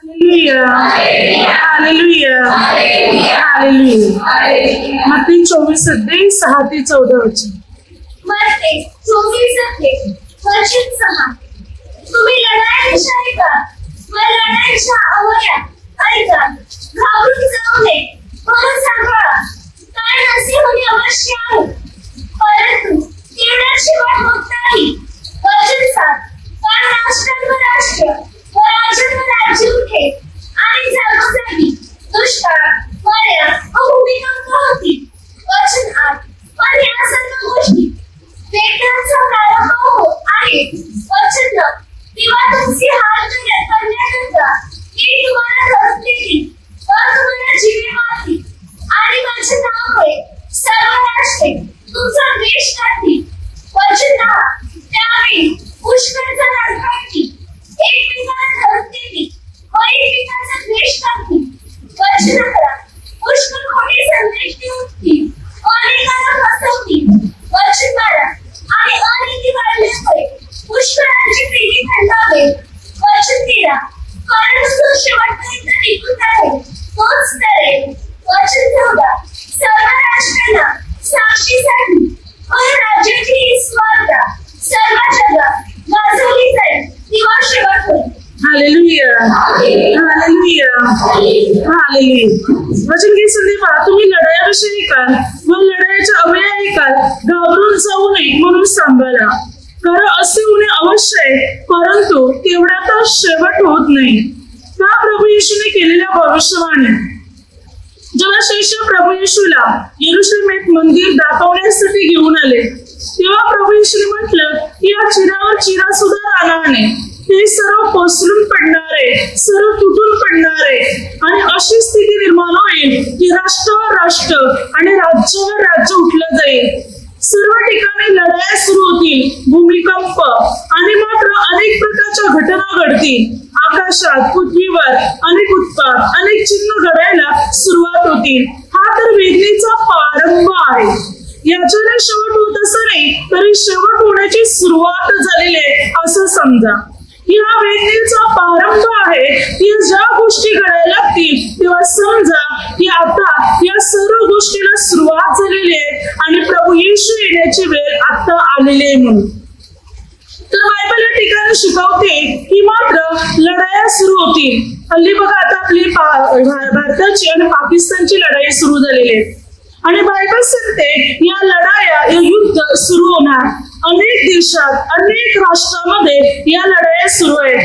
मत्ती 24:6-14 तुम्ही लढाईच्या ऐका व लढाईच्या अवया ऐका, घाबरून जाऊ नये म्हणून सांभाळा, कारण असे होणे अवश्य आहे, परंतु तेवढ्याची वाट होत नाही. वचन 7 कारण राष्ट्रांवर राष्ट्र व राज्यांवर राज्य उठे आणि जागोजागी दुष्काळ, वाऱ्या व भूमिकंप होतील. वचन 8 पण या सर्व गोष्टी वेदनांचा प्रारंभ होत आहे. वचन 9 तेव्हा तुमचे हात करण्याकरता मी तुम्हाला धरून देईल व तुम्हाला जीवे मारतील आणि माझ्या नावामुळे सर्व राष्ट्रे तुमचा द्वेष करतील. वचन 10 त्यावेळी पुष्कळ जण अडखळतील, एकमेकांना धरून देतील व एकमेकांचा द्वेष करतील. वचन 11 पुष्कळ खोटे संदेश उठतील व अनेकांना फसवतील. वचन 12 आणि अनिती वाढल्यामुळे पुष्कळांची प्रीती थंडावेल. वचन 13 कारण जो शेवटपर्यंत टिकून राहील तोच तरेल. वचन 14 सर्व राष्ट्रांना साक्षीसाठी व राज्याची स्पर्धा सर्व जगात गाजवली जाईल, तेव्हा शेवट होईल. Hallelujah, hallelujah, hallelujah. वचन की संदीपा, तुम्ही लढाईविषयी ऐकाल व लढाईच्या अवया ऐकाल, घाबरून जाऊ नये म्हणून सांभाळा, कारण असे होणे अवश्य आहे, परंतु तेवढ्यातच शेवट होत नाही. का प्रभू येशूने केलेल्या भविष्यवाणी. जेव्हा शिष्य प्रभू येशूला यरूशलेमेत मंदिर दाखवण्यासाठी घेऊन आले, तेव्हा प्रभू येशूने म्हटलं की या चिरावर चिरा सुद्धा राहणार नाही, हे सर्व कोसळून पडणार आहे, सर्व तुटून पडणार आहे आणि अशी स्थिती निर्माण होईल की राष्ट्रावर राष्ट्र आणि राज्यावर राज्य उठलं जाईल. सर्व ठिकाणी लढाया सुरू होतील, भूमिकंप आणि मात्र अनेक प्रकारच्या घटना घडतील. आकाशात, पृथ्वीवर अनेक उत्पात, अनेक चिन्ह घडायला सुरुवात होतील. हा तर वेदनेचा प्रारंभ आहे. याच्याने शेवट होत असं नाही, तरी शेवट होण्याची सुरुवात झालेली आहे असं समजा. या वेदनेचा प्रारंभ आहे की ज्या गोष्टी घडायला लागतील तेव्हा समजा की आता या सर्व गोष्टीला सुरुवात झालेली आहे आणि प्रभू येशू येण्याची वेळ आता आलेली आहे म्हणून. तर बायबल या ठिकाणी शिकवते की मात्र लढाया सुरू होतील. हल्ली बघा आता आपली भारताची आणि पाकिस्तानची लढाई सुरू झालेली आहे आणि बायबल सांगते या लढाया, या युद्ध सुरू होणार. अनेक देशात, अनेक राष्ट्रांमध्ये या लढाया सुरू आहेत.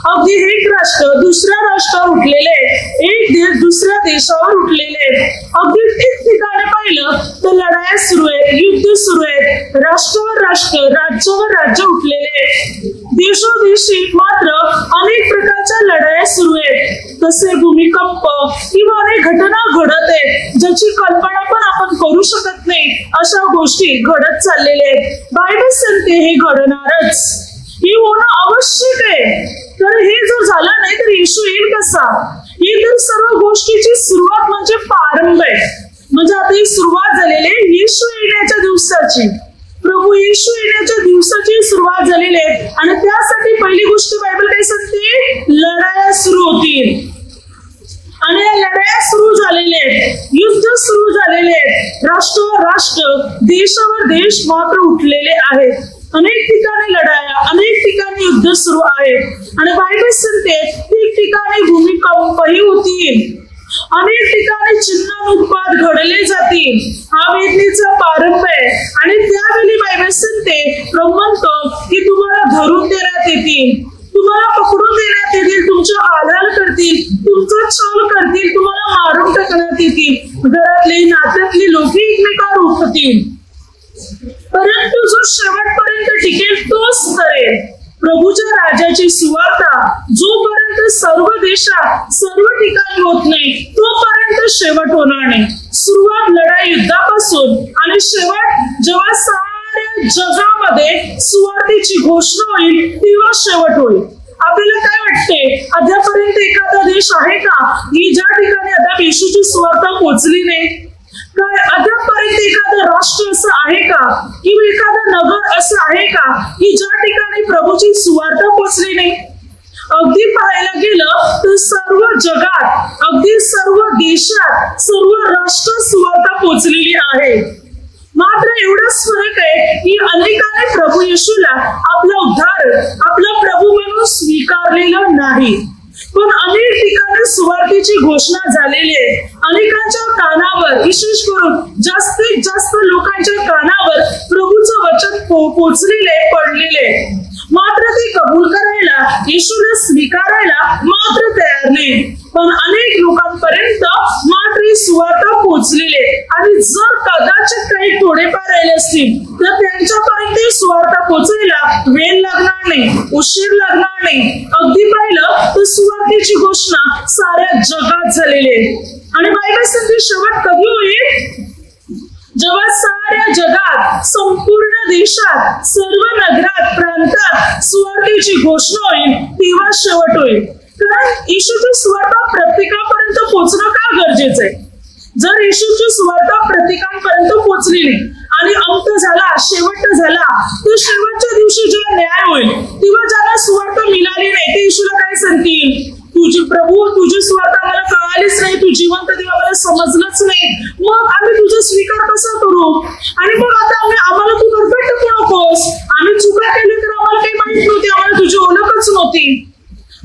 अगदी एक राष्ट्र दुसऱ्या राष्ट्रावर उठलेले आहे, एक देश दुसऱ्या देशावर उठलेले आहेत. अगदी ठिकठिकाणी पाहिलं तर लढाया सुरू आहेत, युद्ध सुरू आहेत, राष्ट्रावर राष्ट्र, राज्यावर राज्य उठलेले आहेत. देशोदेशी मात्र अनेक प्रकारच्या लढाया सुरू आहेत. तसे भूमिकंप किंवा अनेक घटना घडत आहेत ज्याची कल्पना पण आपण करू शकत नाही, अशा गोष्टी घडत चाललेल्या आहेत. बायबल सांगते हे घडणारच, हे होणं आवश्यक आहे. तर हे जर झालं नाही तर येशू येईल कसा. ही तर सर्व गोष्टीची सुरुवात म्हणजे प्रारंभ आहे. म्हणजे आता ही सुरुवात झालेली आहे येशू येण्याच्या दिवसाची, प्रभू येशू येण्याच्या दिवसाची सुरुवात झालेली आहे. आणि त्यासाठी पहिली गोष्ट बायबल काय सांगते, लढाया सुरू होतील. आणि या लढाया सुरू झालेल्या आहेत, युद्ध सुरू झालेले आहेत, राष्ट्रावर राष्ट्र, देशावर देश मात्र उठलेले आहेत. अनेक ठिकाणी लढाया, अनेक ठिकाणी युद्ध सुरू आहेत. आणि बायबल सांगते ठिकठिकाणी भूमिकंपही होतील, अनेक ठिकाणी चिन्हानुत्पात घडले जातील. हा वेदनेचा प्रारंभ आहे. आणि त्यावेळी बायबल सांगते प्रभू म्हणतो की तुम्हाला धरून देण्यात येतील, तुम्हाला पकडून देण्यात येतील, तुमच्या आधार करतील, तुमचा छळ करतील, तुम्हाला मारून टाकण्यात येतील, घरातले नात्यातली लोक एकमेकांवर उठतील, परंतु जो शेवटपर्यंत टिकेल तोच करेल. प्रभूच्या राजाची सुवार्ता जोपर्यंत सर्व देशात, सर्व ठिकाणी होत नाही तोपर्यंत शेवट होणार नाही. सुरुवात लढाई युद्धापासून आणि शेवट जेव्हा साऱ्या जगामध्ये सुवार्तेची घोषणा होईल तेव्हा शेवट होईल. आपल्याला काय वाटते, अद्यापर्यंत एखादा देश आहे का की ज्या ठिकाणी अद्याप येशूची सुवार्ता पोहोचली नाही? काय अद्यापर्यंत एखादं राष्ट्र असं आहे का किंवा एखादं नगर असं आहे का की ज्या ठिकाणी प्रभूची सुवार्ता पोहोचली नाही? अगदी पाहायला गेलं तर सर्व जगात, अगदी सर्व देशात, सर्व राष्ट्र सुवार्ता पोचलेली आहे. मात्र एवढाच फरक आहे की अनेकांनी प्रभू येशूला आपला उद्धार, आपला प्रभू म्हणून स्वीकारलेलं नाही. पण अनेक ठिकाणी सुवार्तेची घोषणा झालेली आहे. अनेकांच्या कानावर, विशेष करून जास्तीत जास्त लोकांच्या कानावर प्रभूचं वचन पोचलेले, पडलेले. मात्र ते कबूल करायला, येशूला स्वीकारायला मात्र तयार नाही. पण अनेक लोकांपर्यंत मात्र ही सुवार्ता पोचलेली आहे. आणि जर कदाचित काही थोडेफार राहिले असतील तर त्यांच्यापर्यंत ही सुवार्ता पोचायला वेळ लागणार नाही, उशीर लागणार नाही. अगदी पाहिलं तर सुवार्तेची घोषणा साऱ्या जगात झालेली आहे. आणि बायबल सांगते शेवट कधी होईल? जेव्हा साऱ्या जगात, संपूर्ण देशात, सर्व नगरात, प्रांतात सुवार्तेची घोषणा होईल, तेव्हा शेवट होईल. कारण येशूची सुवार्ता प्रत्येकापर्यंत पोहोचणं का गरजेचं आहे? जर येशूची सुवार्ता प्रत्येकापर्यंत पोहोचली नाही आणि अंत झाला, शेवट झाला, तर शेवटच्या दिवशी जेव्हा न्याय होईल तेव्हा ज्याला सुवार्ता मिळाली नाही ते येशूला काय सांगतील? तुझी प्रभू, तुझी सुवार्ता आम्हाला कळालीच नाही, तू जिवंत देव आम्हाला समजलंच नाही, मग आम्ही तुझा स्वीकार कसा करू? आणि मग आता आम्हाला तू परफेक्ट नकोस, आम्ही चुका केली तर आम्हाला काही माहित नव्हती, आम्हाला तुझी ओळखच नव्हती.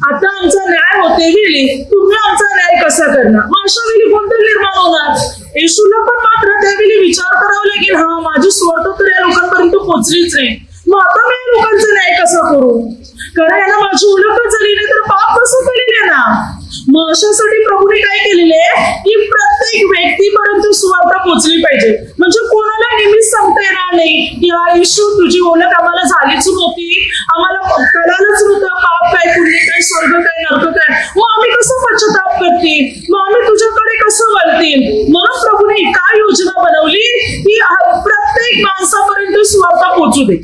आता आमचा न्याय होते वेळी तुम्ही आमचा न्याय कसा करणार? मग अशा वेळी गोंधळ निर्माण होणार. येशूला पण मात्र त्यावेळी विचार करावा लागेल, हा माझी सुवार्ता तर या लोकांपर्यंत पोहोचलीच नाही, मग आता मी या लोकांचा न्याय कसा करू? कारण याला माझी ओळखच झाली नाही तर पाप कसं केलेले ना. मग अशासाठी प्रभूने काय केलेले आहे की प्रत्येक व्यक्तीपर्यंत सुवार्ता पोहोचली पाहिजे. म्हणजे कोणाला नेहमीच सांगता येणार नाही की हा येशू तुझी ओळख आम्हाला झालीच नव्हती, आम्हाला कळालंच नव्हतं पाप काय, पुण्य काय, स्वर्ग काय, नरक काय, मग आम्ही कसं पश्चाताप करतील, मग आम्ही तुझ्याकडे कसं वळतील? म्हणून प्रभूने काय योजना बनवली की प्रत्येक माणसापर्यंत सुवार्ता पोहोचू दे,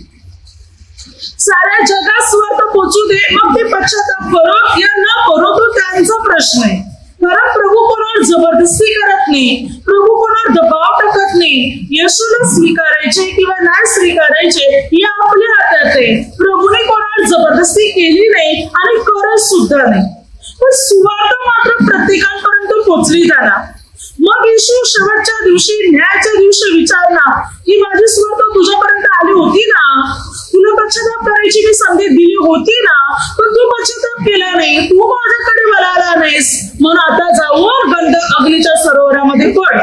साऱ्या जगात सुवार्ता पोहोचू दे. मग ते पश्चाताप करो या न करो तो त्यांचा प्रश्न आहे. कारण प्रभू कोणावर जबरदस्ती करत नाही, प्रभू कोणावर दबाव टाकत नाही. येशूला स्वीकारायचे किंवा नाही स्वीकारायचे हे आपल्या हातात आहे. प्रभूने कोणावर जबरदस्ती केली नाही आणि करत सुद्धा नाही. पण सुवार्ता मात्र प्रत्येकापर्यंत पोहोचली जाणार. मग येशू शेवटच्या दिवशी, न्यायाच्या दिवशी विचारणार की माझी सुवार्ता तुझ्यापर्यंत आली होती ना, तुला पश्चाताप करायची मी संधी दिली होती ना, पण तू पश्चाताप केला नाही, तू माझ्याकडे वळाला नाहीस, म्हणून आता जाऊन गंध अग्नीच्या सरोवरामध्ये पड.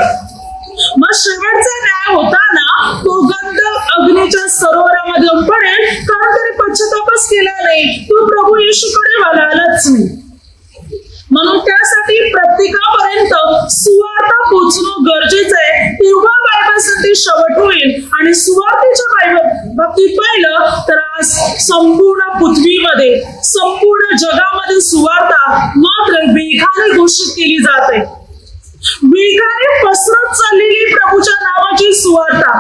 मग शेवटचा न्याय होता ना, तो गंध अग्नीच्या सरोवरामध्ये पडेल, कारण त्याने पश्चातापच केला नाही, तो प्रभू येशूकडे वळालाच नाही. म्हणून त्यासाठी प्रत्येकापर्यंत सुवार्ता पोहोचणं गरजेचं आहे. तेव्हा बायबल सांगते शेवट होईल. आणि सुवार्तेच्या बाबतीत पाहिलं तर आज संपूर्ण पृथ्वीमध्ये, संपूर्ण जगामध्ये सुवार्ता मात्र वेगाने घोषित केली जाते. वेगाने पसरत चाललेली प्रभूच्या नावाची सुवार्ता,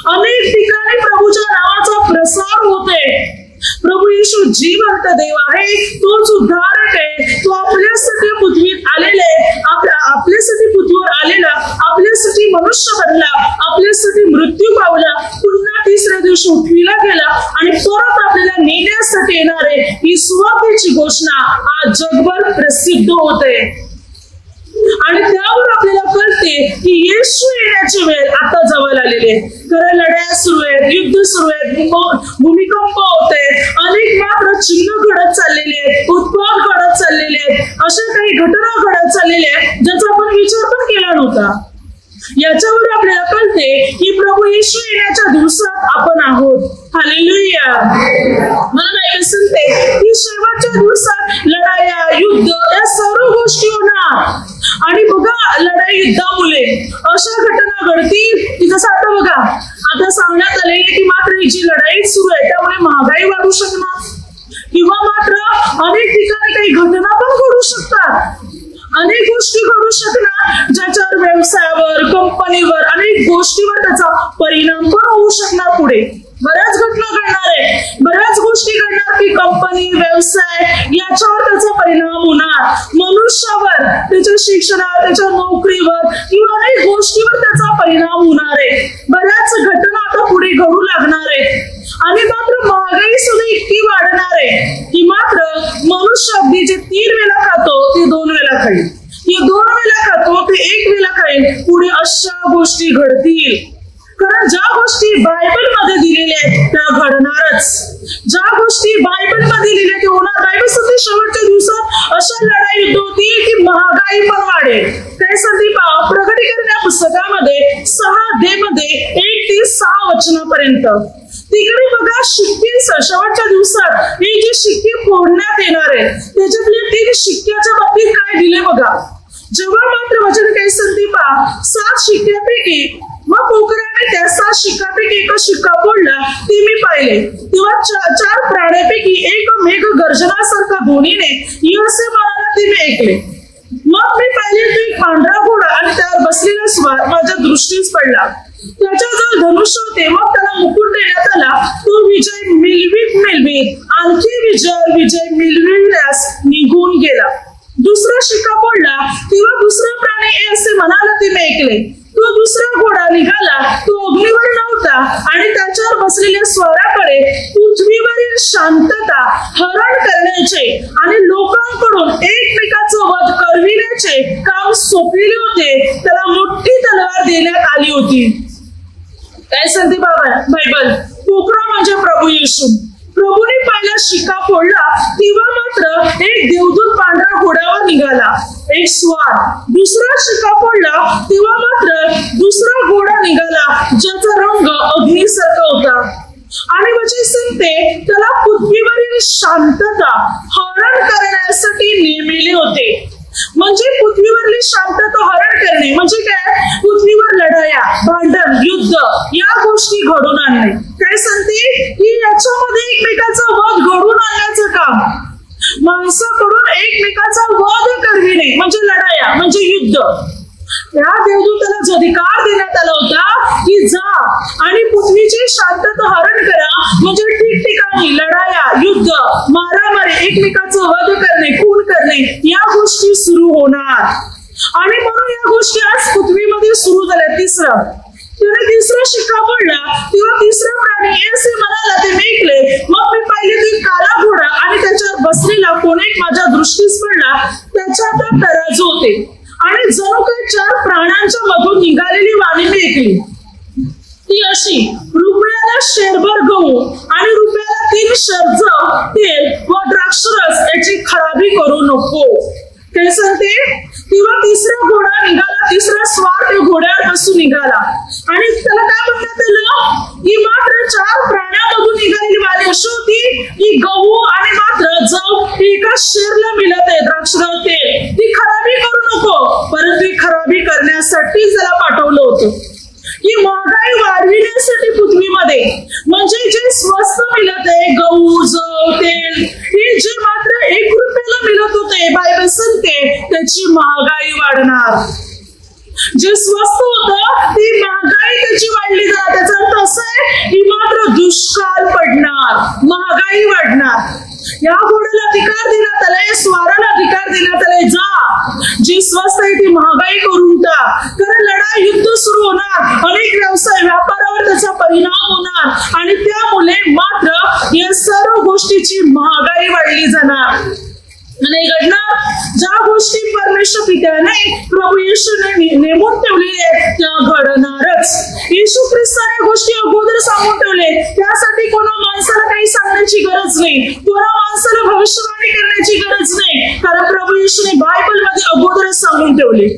अनेक ठिकाणी प्रभूच्या नावाचा प्रसार होते. प्रभू येशू जिवंत देव आहे, तोच उद्धारक आहे, तो आपल्यासाठी पृथ्वीत आलेला आहे, आपल्यासाठी पृथ्वीवर आलेला, आपल्यासाठी मनुष्य बनला, आपल्यासाठी मृत्यू पावला, पुन्हा तिसऱ्या दिवशी उठविला गेला आणि परत आपल्याला नेण्यासाठी येणार आहे. ही सुवार्तेची घोषणा आज जगभर प्रसिद्ध होते. आणि त्यावर आपल्याला कळते की येशू येण्याची वेळ आता जवळ आलेली आहे. कारण लढाया सुरू आहेत, युद्ध सुरू आहेत, भूमिकंप होते, अनेक मात्र चिन्ह घडत चाललेले आहेत, उत्पाद घडत चाललेले आहेत, अशा काही घटना घडत चाललेल्या आहेत ज्याचा आपण विचार पण केला नव्हता. याच्यावर आपल्याला कळते की प्रभू येशू येण्याच्या दिवसात आपण आहोत. हालेलुया. मला बायबल सांगते की शेवटच्या दिवसात लढाया, युद्ध या सर्व गोष्टी होणार. आणि बघा, लढाई युद्धामुळे अशा घटना घडतील की जसं आता बघा, आता सांगण्यात आले की मात्र ही जी लढाई सुरू आहे त्यामुळे महागाई वाढू शकणार, किंवा मात्र अनेक ठिकाणी काही घटना पण घडू शकतात, अनेक गोष्टी घडू शकणार ज्याच्यावर व्यवसायावर, कंपनीवर, अनेक गोष्टीवर त्याचा परिणाम पण होऊ शकणार पुढे. बऱ्याच घटना घडणार आहे, बऱ्याच गोष्टी घडणार की कंपनी, व्यवसाय याच्यावर त्याचा परिणाम होणार, मनुष्यावर, त्याच्या शिक्षणावर, त्याच्या नोकरीवर किंवा अनेक गोष्टीवर त्याचा परिणाम होणार आहे. बऱ्याच घटना आता पुढे घडू लागणार आहेत आणि मात्र महागाई सुद्धा इतकी वाढणार आहे की मात्र मनुष्य अगदी जे 3 वेळा खातो ते 2 वेळा खाईल, हे 2 वेळा खातो ते 1 वेळा खाईल. पुढे अशा गोष्टी घडतील, कारण ज्या गोष्टी बायबल मध्ये दिलेल्या आहेत त्या घडणारच. ज्या गोष्टी बायबल मध्ये दिलेल्या ते होणार. बायबल सांगते शेवटच्या दिवसात अशा लढाई युद्ध होतील की महागाई पण वाढेल. काय सांगते प्रकटीकरण या पुस्तकामध्ये 6 मध्ये 1 ते 6 वचनापर्यंत तिकडे बघा शिक्के शेवटच्या दिवसात हे जे शिक्के फोडण्यात येणार आहे त्याच्यातले 3 शिक्क्याच्या बाबतीत काय दिले बघा. जेव्हा मात्र वचन काय सांगते 7 शिक्क्यापैकी मग पोकराने त्या 7 शिक्क्यापैकी एक शिक्का फोडला ते मी पाहिले. तेव्हा 4 प्राण्यापैकी एक मेघ गर्जनासारखा ध्वनीने असे म्हणाला ते मी ऐकले. मग मी पाहिले तो एक पांढरा घोडा आणि त्यावर बसलेला स्वार माझ्या दृष्टीस पडला. त्याच्याजवळ धनुष्य होते. मग त्याला मुकुट देण्यात आला. तो विजय मिळवीत आणखी विजय मिळविण्यास निघून गेला. दुसरा शिक्का पडला तेव्हा दुसरा प्राणी असे म्हणाला ते मी ऐकले. तो दुसरा घोडा निघाला. तो अग्नीवर नव्हता आणि त्याच्यावर बसलेल्या स्वाराकडे पृथ्वीवरील शांतता हरण करण्याचे आणि लोकांकडून एकमेकाचं वध करविण्याचे काम सोपविले होते. त्याला मोठी तलवार देण्यात आली होती. काय सांगते बायबल? पोकरा म्हणजे प्रभू येशू. प्रभूने पहिला शिक्का फोडला तेव्हा मात्र एक देवदूत पांढऱ्या घोड्यावर निघाला, एक स्वार. दुसरा शिक्का फोडला तेव्हा मात्र दुसरा घोडा निघाला ज्याचा रंग अग्नीसारखा होता आणि वचन सांगते त्याला पृथ्वीवरील शांतता हरण करण्यासाठी नेमलेले होते. म्हणजे पृथ्वीवरील शांतता हरण करणे म्हणजे काय? पृथ्वीवर लढाया, भांडण, युद्ध या गोष्टी घडून आणणे. काय सांगते की याच्यामध्ये एकमेकाचा वध घडून आणण्याचं काम, माणसाकडून एकमेकाचा वध करविणे म्हणजे लढाया म्हणजे युद्ध. या देवदूताला अधिकार देण्यात आला होता की जा आणि पृथ्वीची शांतता हरण करा. म्हणजे ठिकठिकाणी लढाया, युद्ध, मारामारी, एकमेकाचं वध करणे, खून करणे या गोष्टी सुरू होणार. आणि म्हणून या गोष्टी आज पृथ्वीमध्ये सुरू झाल्या. तिसरा शिक्का पडला तेव्हा तिसरा प्राणी असे म्हणाला ते मी ऐकले. मग मी पाहिले ते काला घोडा आणि त्याच्यावर बसलेला कोण एक माझ्या दृष्टीस पडला. त्याच्यात तराजू होते आणि जणू काही 4 प्राण्यांच्या मधून निघालेली वाणी मी ऐकली. ती अशी, रुपयाला शेरभर गहू आणि रुपयाला 3 शर्ज तेल व द्राक्षरस याची खराबी करू नको. काय सांगते? तेव्हा तिसरा घोडा निघाला. तिसरा स्वार त्या घोड्यावर बसून निघाला आणि त्याला काय म्हणतात आलं की मात्र 4 प्राण्यामधून निघालेली वाणी अशी होती की गहू आणि मात्र जव एका शेरला मिळत आहे, द्राक्षरस तेल. ती खराबी करू नको, परंतु ती खराबी करण्यासाठी त्याला पाठवलं होतं की महागाई वाढविण्यासाठी पृथ्वीमध्ये. म्हणजे जे स्वस्त मिळत आहे गहू, जव, तेल हे जे मात्र 1 रुपयाला मिळत होते बायबल सांगते त्याची महागाई वाढणार. जे स्वस्त होतं ती महागाई त्याची वाढली जाणार. त्याचा अर्थ असा आहे की मात्र दुष्काळ पडणार, महागाई वाढणार. या घोड्याला अधिकार देण्यात आलाय, स्वाराला अधिकार देण्यात आलाय, जा जी स्वस्त आहे ती महागाई करून टाक. कारण लढाई, युद्ध सुरू होणार, अनेक व्यवसाय व्यापारावर त्याचा परिणाम होणार आणि त्यामुळे मात्र या सर्व गोष्टीची महागाई वाढली जाणार. आणि घडणार ज्या गोष्टी परमेश्वर पित्याने प्रभू येशूने नेमून ठेवलेले आहेत त्या घडणारच. येशू ख्रिस्ताने गोष्टी अगोदर सांगून ठेवले. त्यासाठी कोणा माणसाला काही सांगण्याची गरज नाही, कोणा माणसाला भविष्यवाणी करण्याची गरज नाही. कारण प्रभू येशूने बायबल मध्ये अगोदरच सांगून ठेवले.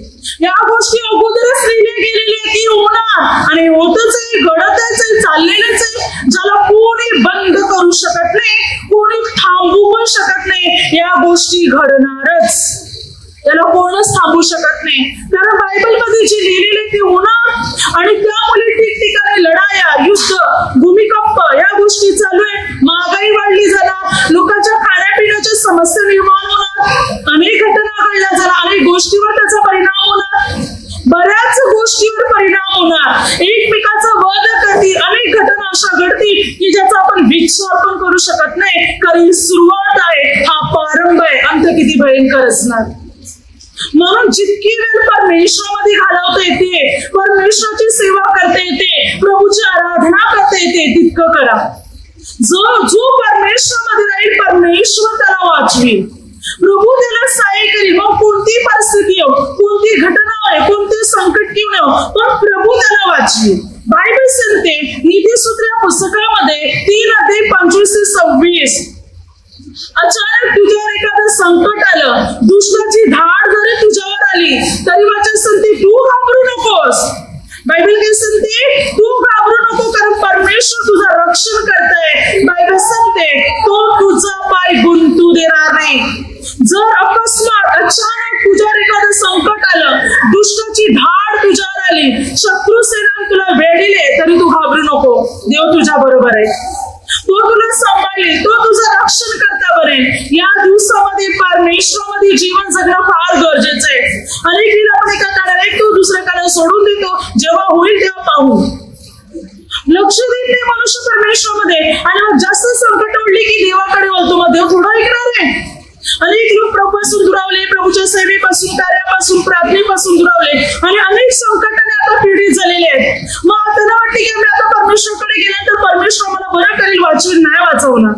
या गोष्टी अगोदरच लिहिल्या गेलेल्या ती होणार आणि होतच आहे, घडतच आहे, चाललेलंच आहे. ज्याला कोणी बंद करू शकत नाही, कोणी थांबवू पण शकत नाही. या गोष्टी घडणारच, त्याला कोणच थांबू शकत नाही. कारण बायबल मध्ये जे लिहिलेले ते होणार आणि त्यामुळे ठिकठिकाणी लढाया, युद्ध, भूमिकंप या गोष्टी चालू आहेत. महागाई वाढली जाणार, लोकांच्या खाण्यापिण्याच्या समस्या निर्माण होणार, अनेक घटना घडल्या जाणार, अनेक गोष्टीवर त्याचा परिणाम होणार, बऱ्याच गोष्टीवर परिणाम होणार. एकमेकाचा वध करतील, अनेक घटना अशा घडतील इच्छा आपण करू शकत नाही, कारण ही सुरुवात आहे, हा प्रारंभ आहे, अंत किती भयंकर असणार. म्हणून जितकी वेळ परमेश्वरामध्ये घालवता येते, परमेश्वराची सेवा करता येते, प्रभूची आराधना करता येते, तितकं करा. जो परमेश्वरामध्ये राहील, परमेश्वर त्याला वाचवी, प्रभू त्याला सहाय्य करील. मग कोणती परिस्थिती हो, कोणती घटना आहे, कोणते संकट घेऊन येऊ, पण प्रभू त्याला वाचवी. बायबल सांगते नीतिसूत्र या पुस्तकामध्ये 3:25-26, अचानक तुझ्यावर एखादं संकट आलं, दुष्टाची धाड जरी तुझ्यावर आली, तरी वाचन सांगते तू घाबरू नकोस. बायबल काय सांगते, तू घाबरू नको, कारण परमेश्वर तुझं रक्षण करताय. बायबल सांगते तो तुझा पाय गुंतू देणार नाही. जर अकस्मात अचानक तुझ्यावर एखादं संकट आलं, दुष्टाची धाड तुझ्यावर आली, शत्रू सेना तुला वेढिले, तरी तू घाबरू नको. देव तुझ्या बरोबर आहे, तो तुला सांभाळेल, तो तुझं रक्षण करता बरेल. या दिवसामध्ये परमेश्वरामध्ये जीवन जगणं फार गरजेचं आहे. अनेक वेळा आपण एका काळाला तो दुसऱ्या काळाला सोडून देतो, जेव्हा होईल तेव्हा पाहू, लक्ष देत नाही मनुष्य परमेश्वरामध्ये, आणि मग जास्त संकट ओढली की देवाकडे वळतो. मग देव थोडा ऐकणार आहे. अनेक लोक प्रभूपासून दुरावले, प्रभूच्या सेवेपासून, कार्यापासून, प्रार्थनेपासून दुरावले, आणि अनेक संकटाने आता पीडित झालेले आहेत. मग त्यांना वाटते की मी आता परमेश्वराकडे गेल्यानंतर परमेश्वर मला बरं करेल, वाचवेल. नाही वाचवणार.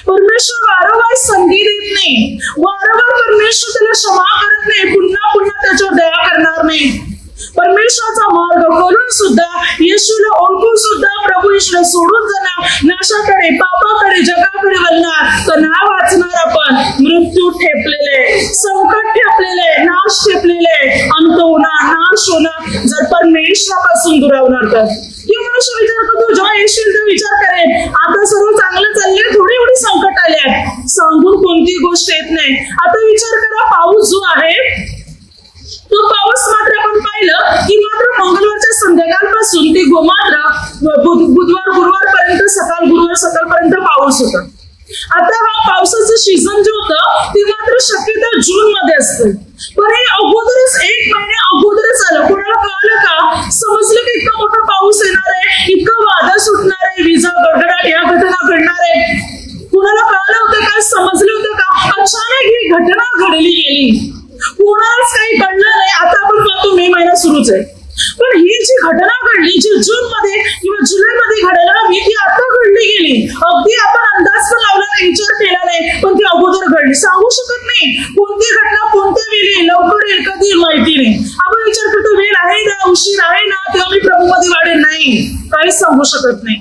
परमेश्वर वारंवार संधी देत नाही, वारंवार परमेश्वर त्याला क्षमा करत नाही, पुन्हा पुन्हा त्याच्यावर दया करणार नाही. परमेश्वराचा मार्ग करून सुद्धा, येशूला ओळखून सुद्धा प्रभू येशूला सोडून जाणार, नाशाकडे, पापाकडे, जगाकडे वळणार, तर नाही वाचणार. आपण मृत्यू ठेपलेले, संकट ठेपलेले, नाश ठेपलेले, अंत होणार, नाश होणार, जर परमेश्वरापासून दुरावणार तर. की मनुष्य विचार करतो जेव्हा येशील तेव्हा विचार करेल, आता सर्व चांगलं चाललंय, थोडी एवढी संकट आले, सांगून कोणती गोष्ट येत नाही. आता विचार करा, पाऊस जो आहे तो पाऊस मात्र आपण पाहिलं की मात्र मंगळवारच्या संध्याकाळपासून ते गोमात्र बुधवार गुरुवारपर्यंत, गुरुवार सकाळपर्यंत पाऊस होता. आता हा पावसाचं सीझन जे होतं ते मात्र शक्यतो जून मध्ये असतं, पण हे अगोदरच 1 महिना अगोदरच आलं. कोणाला कळलं का? समजलं की इतका मोठा पाऊस येणार आहे, इतकं वादळ सुटणार आहे, विजा गडगडाट या घटना घडणार आहे. कुणाला कळलं होतं का? समजलं होतं का? अचानक ही घटना घडली गेली, कोणालाच काही कळलं नाही. आता आपण पाहतो मे महिना सुरूच आहे, पण ही जी घटना घडली, जी जून मध्ये किंवा जुलै मध्ये घडायला हवी, ती आता घडली गेली. अगदी आपण अंदाज पण लावला नाही, विचार केला नाही, पण ती अगोदर घडली. सांगू शकत नाही कोणती घटना कोणत्या वेळी लवकर येईल, कधी माहिती नाही. आपण विचार करतो वेळ आहे ना, उशीर आहे ना, तेव्हा मी प्रभूमध्ये वाढेल. नाही, काहीच सांगू शकत नाही.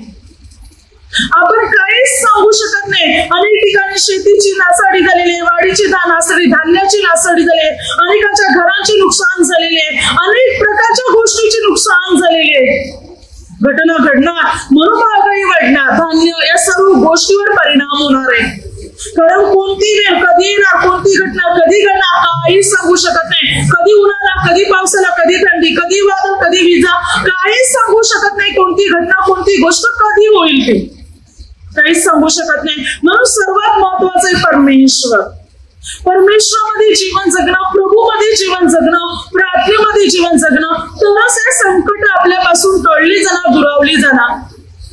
आपण काहीच सांगू शकत नाही. अनेक ठिकाणी शेतीची नासाडी झालेली आहे, वाढीची नासाडी, धान्याची नासाडी झाली आहे, अनेकांच्या घरांचे नुकसान झालेले आहे, अनेक प्रकारच्या गोष्टीचे नुकसान झालेले आहे. घटना घडणार, म्हणून महागाई वाढणार, धान्य, या सर्व गोष्टीवर परिणाम होणार आहे. कारण कोणती वेळ कधी येणार, कोणती घटना कधी घडणार, काही सांगू शकत नाही. कधी उन्हाळा, कधी पावसाला, कधी थंडी, कधी वादळ, कधी विजा, काहीच सांगू शकत नाही. कोणती घटना, कोणती गोष्ट कधी होईल ते काहीच सांगू शकत नाही. म्हणून सर्वात महत्वाचं आहे परमेश्वर. परमेश्वरामध्ये जीवन जगणं, प्रभूमध्ये जीवन जगणं, प्रार्थनेमध्ये जीवन जगणं, तरच हे संकट आपल्यापासून टळली जाणार, दुरावली जाणार.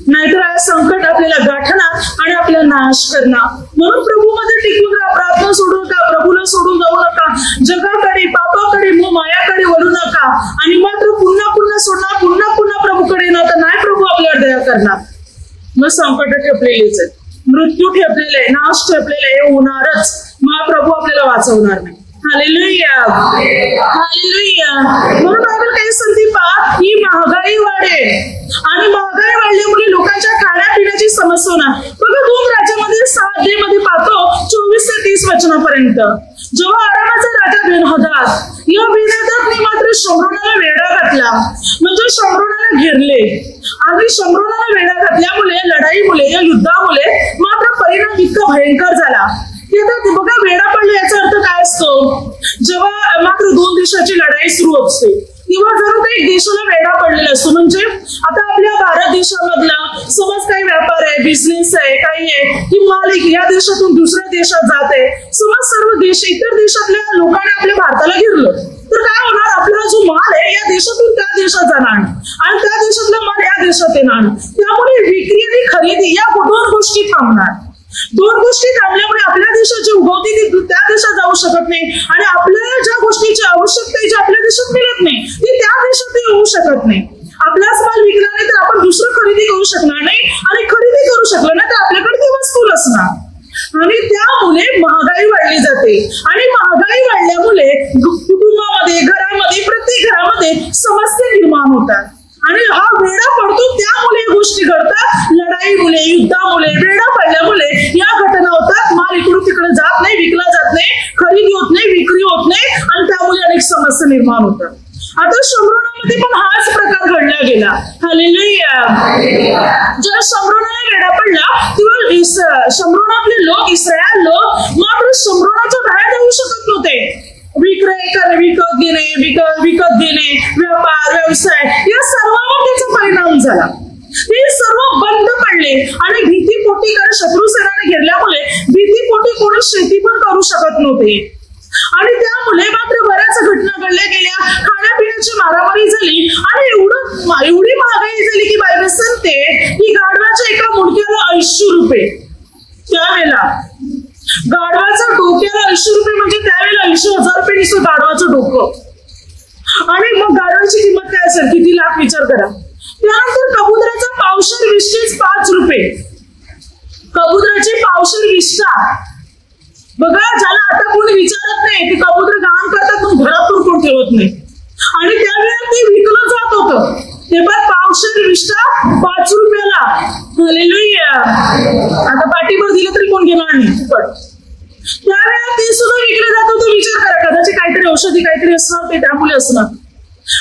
नाहीतर हे संकट आपल्याला गाठणार आणि आपला नाश करणार. म्हणून प्रभूमध्ये टिकून राहा, प्रार्थना सोडू नका, प्रभूला सोडून जाऊ नका, जगाकडे, पापाकडे, मायाकडे वळू नका, आणि मात्र पुन्हा पुन्हा सोडणार, पुन्हा पुन्हा प्रभूकडे येणार, तर नाही प्रभू आपल्यावर दया करणार. मग संकट ठेपलेलीच आहे, मृत्यू ठेपलेले आहे, नाश ठेपलेले आहे, होणारच. मग प्रभू आपल्याला वाचवणार नाही. Hallelujah, hallelujah. म्हणून बायबल काही सांगते पहा, ही महागाई वाढेल, आणि महागाई वाढल्यामुळे लोकांच्या खाण्यापिण्याची समस्या होणार. बघा 2 राज्यामध्ये 6 अध्यायामध्ये पाहतो 24 ते 30 वचनापर्यंत. जेव्हा आरामाचा राजा बेनहदाद, या बेनहदादने मात्र शम्रोनाला वेढा घातला, म्हणजे शम्रोनाला घेरले, आणि शम्रोनाला वेढा घातल्यामुळे, लढाईमुळे, या युद्धामुळे मात्र परिणाम इतका भयंकर झाला की आता बघा वेढा पडला याचा अर्थ काय असतो? जेव्हा मात्र 2 देशाची लढाई सुरू असते किंवा जर एक देशाला वेढा पडलेला असतो, म्हणजे आता आपल्या भारत देशामधला समज काही व्यापार आहे, बिझनेस आहे, काही आहे, की माल या देशातून दुसऱ्या देशात जाते, समज सर्व देश, इतर देशातल्या लोकांनी आपल्या भारताला घेरलं, तर काय होणार? आपला जो माल आहे या देशातून त्या देशात जाणार आणि त्या देशातला माल या देशात येणार. त्यामुळे विक्री आणि खरेदी या 2 गोष्टी थांबणार. 2 गोष्टी थांबल्यामुळे आपल्या देशाची उगवती ती त्या देशात जाऊ शकत नाही आणि आपल्याला ज्या गोष्टीची आवश्यकता आहे जी आपल्या देशात मिळत नाही ती त्या देशात येऊ शकत नाही. आपलाच माल विकला नाही तर आपण दुसरं खरेदी करू शकणार नाही आणि खरेदी करू शकलो नाही तर आपल्याकडे ती वस्तू नसणार. आणि त्यामुळे महागाई वाढली जाते आणि महागाई वाढल्यामुळे कुटुंबामध्ये घरामध्ये प्रत्येक घरामध्ये समस्या निर्माण होतात आणि हा वेळा पडतो. त्यामुळे गोष्टी घडतात. लढाईमुळे युद्धामुळे वेळा पडल्यामुळे या घटना होतात. माल इकडून तिकडे जात नाही, विकला जात नाही, खरेदी होत नाही, विक्री होत नाही आणि त्यामुळे अनेक समस्या निर्माण होतात. आता शमरोनामध्ये पण हाच प्रकार घडला गेला. हालेलुया. जेव्हा शमरोनाला वेढा पडला तेव्हा शमरोनातले लोक इस्रायल लोक मात्र शमरोनाच्या बाहेर जाऊ शकत नव्हते. विक्रय करणे, विकत घेणे, व्यापार व्यवसाय या सर्वांवर त्याचा परिणाम झाला. हे सर्व बंद पडले आणि भीतीपोटी कारण शत्रू सेनाने घेरल्यामुळे भीतीपोटी कोणी शेती पण करू शकत नव्हते आणि त्यामुळे मात्र बऱ्याच घटना घडल्या गेल्या. खाण्यापिण्याची मारामारी झाली आणि एवढी महागाई झाली की बायबल सांगते की गाढवाच्या एका मुडक्याला 80 रुपये. त्यावेळेला गाढवाचं डोक्याला 80 रुपये म्हणजे त्यावेळेला 80,000 रुपये नुसतं गाढवाचं डोकं आणि मग गाढवाची किंमत काय असेल किती लाख विचार करा. त्यानंतर कबुतराचा पावशेर विष्ठेच 5 रुपये. कबुतराची पावशेर विष्ठा बघा, ज्याला आता कोणी विचारत नाही की कबूतर घाण करतात पण घरातून कोण ठेवत नाही आणि त्यावेळेला ते विकलं जात होतं. ते पण पावशेर विष्ठा 5 रुपयाला. हालेलुया. आता पाठीभर दिलं तरी कोण घेणार नाही. त्यावेळेला ते सुद्धा विकलं जात होतं. विचार करा, कदाचित काहीतरी औषधी काहीतरी असणार ते त्यामुळे असणार.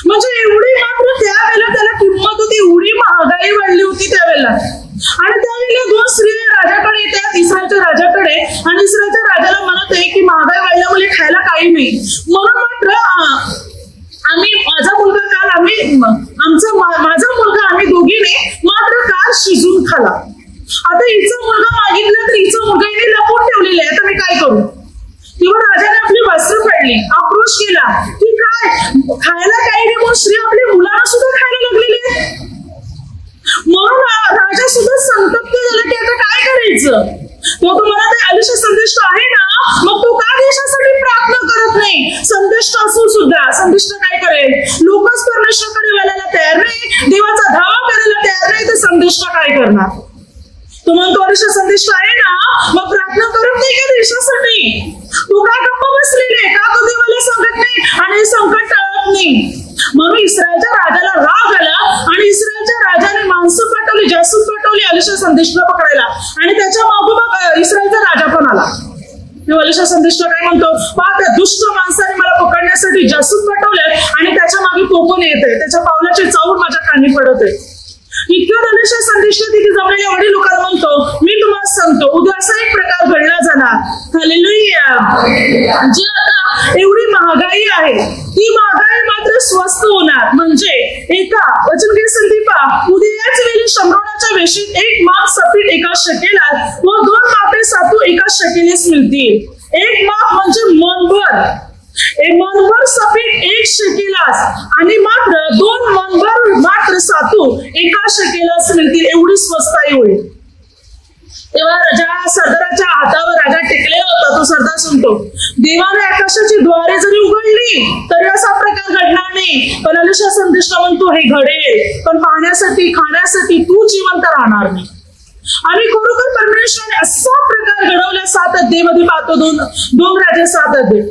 म्हणजे एवढी मात्र त्यावेळेला त्याला किंमत होती, एवढी महागाई वाढली होती त्यावेळेला. आणि त्यावेळेला 2 स्त्रिया राजाकडे येतात, इस्रायलच्या राजाकडे आणि इस्रायलच्या राजाला म्हणत आहे की महागाई वाढल्यामुळे खायला काही नाही म्हणून मात्र माझा मुलगा आम्ही दोघीने मात्र काल शिजून खाला. आता हिचा मुलगा मागितला तर हिचा मुलगा हिने लपवून ठेवलेला आहे. आता मी काय करू. तेव्हा राजाने आपली वस्त्र फाडली, आक्रोश केला की काय खायला काही नाही म्हणून स्त्री आपल्या मुलांना सुद्धा खायला लागलेले आहेत. म्हणून राजा सुद्धा संतप्त झाला की आता काय करायचं. तो तुम्हाला आयुष्य संदिष्ट आहे ना, मग तो का देशासाठी प्रार्थना करत नाही. संदिष्ट असून सुद्धा संदिष्ट काय करेल. लोकच परमेश्वराकडे वळायला तयार नाही, देवाचा धावा करायला तयार नाही तर संदिष्ट काय करणार. तो म्हणतो आयुष्य संदिष्ट आहे ना, मग प्रार्थना करत नाही का देशासाठी. तू का गप्प बसलेले, का तो देवाला सांगत नाही आणि संकट टाळत नाही. म्हणून इस्रायलच्या राजाला राग आला आणि इस्रायलच्या राजाने माणसं पाठवली, जासूस पाठवली अलिशा संदेशला पकडायला आणि त्याच्या मागोमाग इस्रायलचा राजा पण आला. अलिशा संदेश काय म्हणतो, पहा त्या दुष्ट माणसाने मला पकडण्यासाठी जासूस पाठवले आणि त्याच्या मागे तो पण येत आहे, त्याच्या पावलाचे चावून माझ्या कानी पडत आहे. इतक्या अलिशा संदेश तिथे जमलेल्या वडील लोकांना म्हणतो, मी तुम्हाला सांगतो उद्या असा एक प्रकार घडला जाणार. हालेलुया. जे आता एवढी महागाई आहे ती महागाई मात्र स्वस्त होणार. म्हणजे एका वचन दीपा उद्या याच वेळी शमरोनाच्या वेशीत 1 माप सफीट एका शकेला व 2 मापे सातू एका शकेलेस मिळतील. 1 माप म्हणजे मनभर सफीट 1 शकेलास आणि मात्र 2 मनभर मात्र सातू एका शकेलास मिळतील. एवढी स्वस्ताई होईल. तेव्हा ज्या सरदाराच्या हातावर राजा टेकलेला होता तो सरदार म्हणतो, देवाने आकाशाची द्वारे जरी उघडली तरी असा प्रकार घडणार नाही. पण अलिशा संदेशला म्हणतो हे घडेल, पण पाहण्यासाठी खाण्यासाठी तू जिवंत राहणार नाही. आणि खरोखर परमेश्वराने असा प्रकार घडवला. 7 अध्यायामध्ये पाहतो 2 राजा 7 अध्याय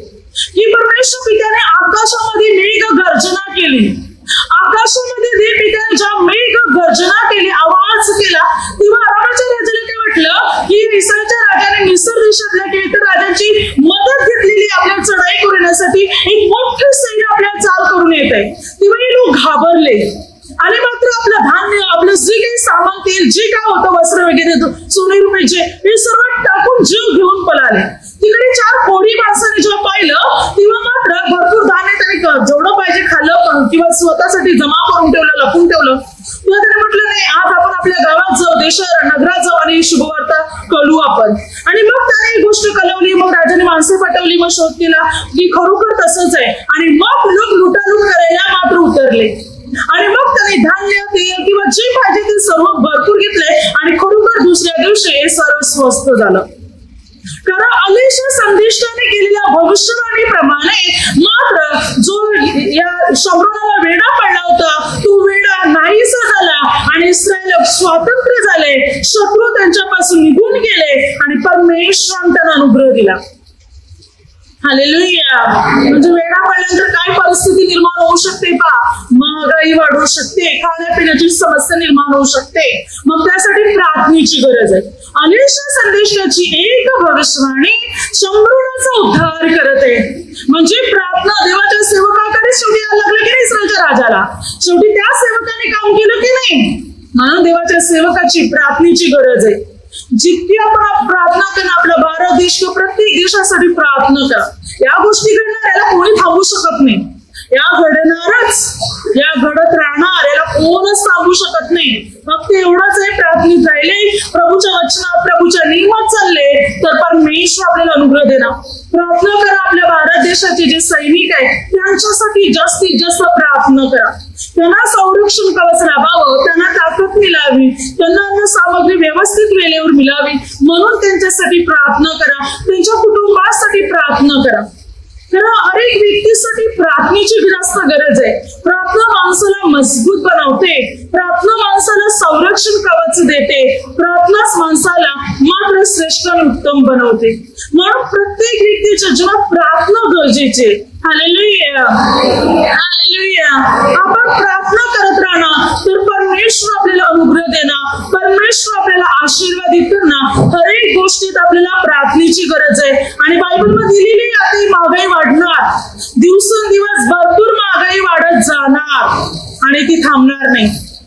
की परमेश्वर पित्याने आकाशामध्ये मेघ गर्जना केली. आकाशामध्ये देव पित्याने ज्या मेघ गर्जना केली, आवाज केला, तेव्हा अरामाच्या राजाला काय वाटलं की इस्रायलच्या राजाने मिस्र देशातल्या इतर राजांची मदत घेतलेली आपल्या चढाई करण्यासाठी एक मोठे सैन्य आपल्याला चाल करून येत आहे. तेव्हा हे लोक घाबरले आणि मात्र आपलं धान्य, आपलं जे काही सामान, तेल जे काय होतं, वस्त्र वगैरे, सोने रुपयाचे, हे सर्व टाकून जीव घेऊन पळाले. तिकडे 4 कोडी माणसाने जेव्हा पाहिलं तेव्हा मात्र भरपूर धान्य त्यांनी जेवढं पाहिजे खाल्लं पण किंवा स्वतःसाठी जमा करून ठेवलं, लपून ठेवलं. तेव्हा त्याने म्हटलं नाही, आज आपण आपल्या गावात जाऊ, देशात नगरात जाऊ आणि शुभवार्ता कळू आपण. आणि मग त्याने ही गोष्ट कळवली. मग राजाने माणसं पाठवली, मग शोध केला की खरोखर तसंच आहे. आणि मग लोक लुटालूट करायला मात्र उतरले. आणि मग त्याने धान्य, तेल किंवा जे पाहिजे ते सर्व भरपूर घेतले आणि खरोखर दुसऱ्या दिवशी हे सर्व स्वस्त झालं. कारण अलिशा संदेशाने केलेल्या भविष्यवाणीप्रमाणे मात्र जो या शमरोनाला वेडा पडला होता तो वेडा नाहीसा झाला आणि इस्रायल स्वातंत्र्य झाले. शत्रू त्यांच्यापासून निघून गेले आणि परमेश्वराने त्यांना अनुग्रह दिला. हालेलुया. म्हणजे वेडा पडल्यानंतर काय परिस्थिती निर्माण होऊ शकते पा? महागाई वाढू शकते, खाण्यापिण्याची समस्या निर्माण होऊ शकते. मग त्यासाठी प्रार्थनेची गरज आहे. अलिशा संदेशाची एक भविष्यवाणी शमरोनाचा उद्धार करत आहे. म्हणजे प्रार्थना देवाच्या सेवकाकडे शेवटी यायला लागलं की नाही इस्रायलच्या राजाला? शेवटी त्या सेवकाने काम केलं की नाही? म्हणून देवाच्या सेवकाची प्रार्थनेची गरज आहे. जितकी आपण प्रार्थना करा, आपला भारत देश किंवा प्रत्येक देशासाठी प्रार्थना करा. या गोष्टी घडणार, याला कोणी थांबू शकत नाही. या घडणारच, या घडत राहणार, याला कोणच थांबू शकत नाही. फक्त एवढंच आहे, प्रार्थनेत राहिले, प्रभूच्या वचनात, प्रभूच्या नियमात चालले तर परमेश्वर आपल्याला अनुग्रह देणार. प्रार्थना करा. आपल्या भारत देशाचे जे सैनिक आहेत त्यांच्यासाठी जास्तीत जास्त प्रार्थना करा. त्यांना संरक्षण कवच लाभावं, त्यांना ताकद मिळावी, त्यांना अन्न सामग्री व्यवस्थित वेळेवर मिळावी म्हणून त्यांच्यासाठी प्रार्थना करा. त्यांच्या कुटुंबासाठी प्रार्थना करा. कारण हर एक व्यक्तीसाठी प्रार्थनेची जास्त गरज आहे. प्रार्थना माणसाला मजबूत बनवते, प्रार्थना माणसाला संरक्षण कवच देते, प्रार्थनाच माणसाला मात्र श्रेष्ठ आणि उत्तम बनवते. म्हणून प्रत्येक व्यक्तीच्या जीवनात प्रार्थना गरजेची आहे. Hallelujah, hallelujah. आपण प्रार्थना करत राहणार तर परमेश्वर आपल्याला अनुग्रह देणार, परमेश्वर आपल्याला आशीर्वादित करणार. हर एक गोष्टीत आपल्याला प्रार्थनेची गरज आहे. आणि बायबलमध्ये दिलेली आता महागाई वाढणार, दिवसेंदिवस भरपूर महागाई वाढत जाणार आणि ती थांबणार नाही,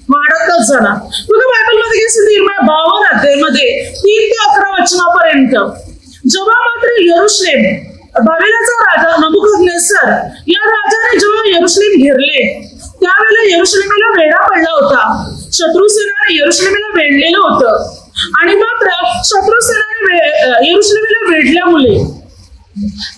वाढतच जाणार. बघा बायबलमध्ये निर्मय 52 अध्यायामध्ये 3 ते 11 वचनापर्यंत जेव्हा मात्र यरुशलेम, बाबेलाचा राजा नबुकदनेस्सर या राजाने जेव्हा यरुशलेम घेरले त्यावेळेला यरुशलेमेला वेढा पडला होता. शत्रुसेनाने यरुशलेमेला वेढलेलं होतं आणि मात्र शत्रुसेनाने यरुशलेमेला वेढल्यामुळे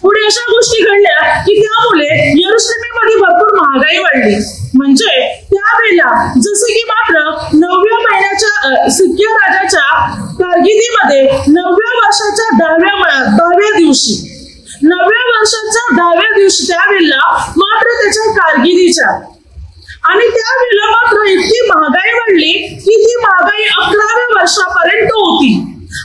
पुढे अशा गोष्टी घडल्या की त्यामुळे यरुशलेमेमध्ये भरपूर महागाई वाढली. म्हणजे त्यावेळेला जसे की मात्र 9व्या महिन्याच्या सिक्किया राजाच्या कारकिर्दीमध्ये 9व्या वर्षाच्या 10व्या दिवशी, 9व्या वर्षाच्या 10व्या दिवशी त्यावेळेला मात्र त्याच्या कारकिर्दीच्या आणि त्यावेळेला मात्र इतकी महागाई वाढली की ती महागाई 11व्या वर्षापर्यंत होती.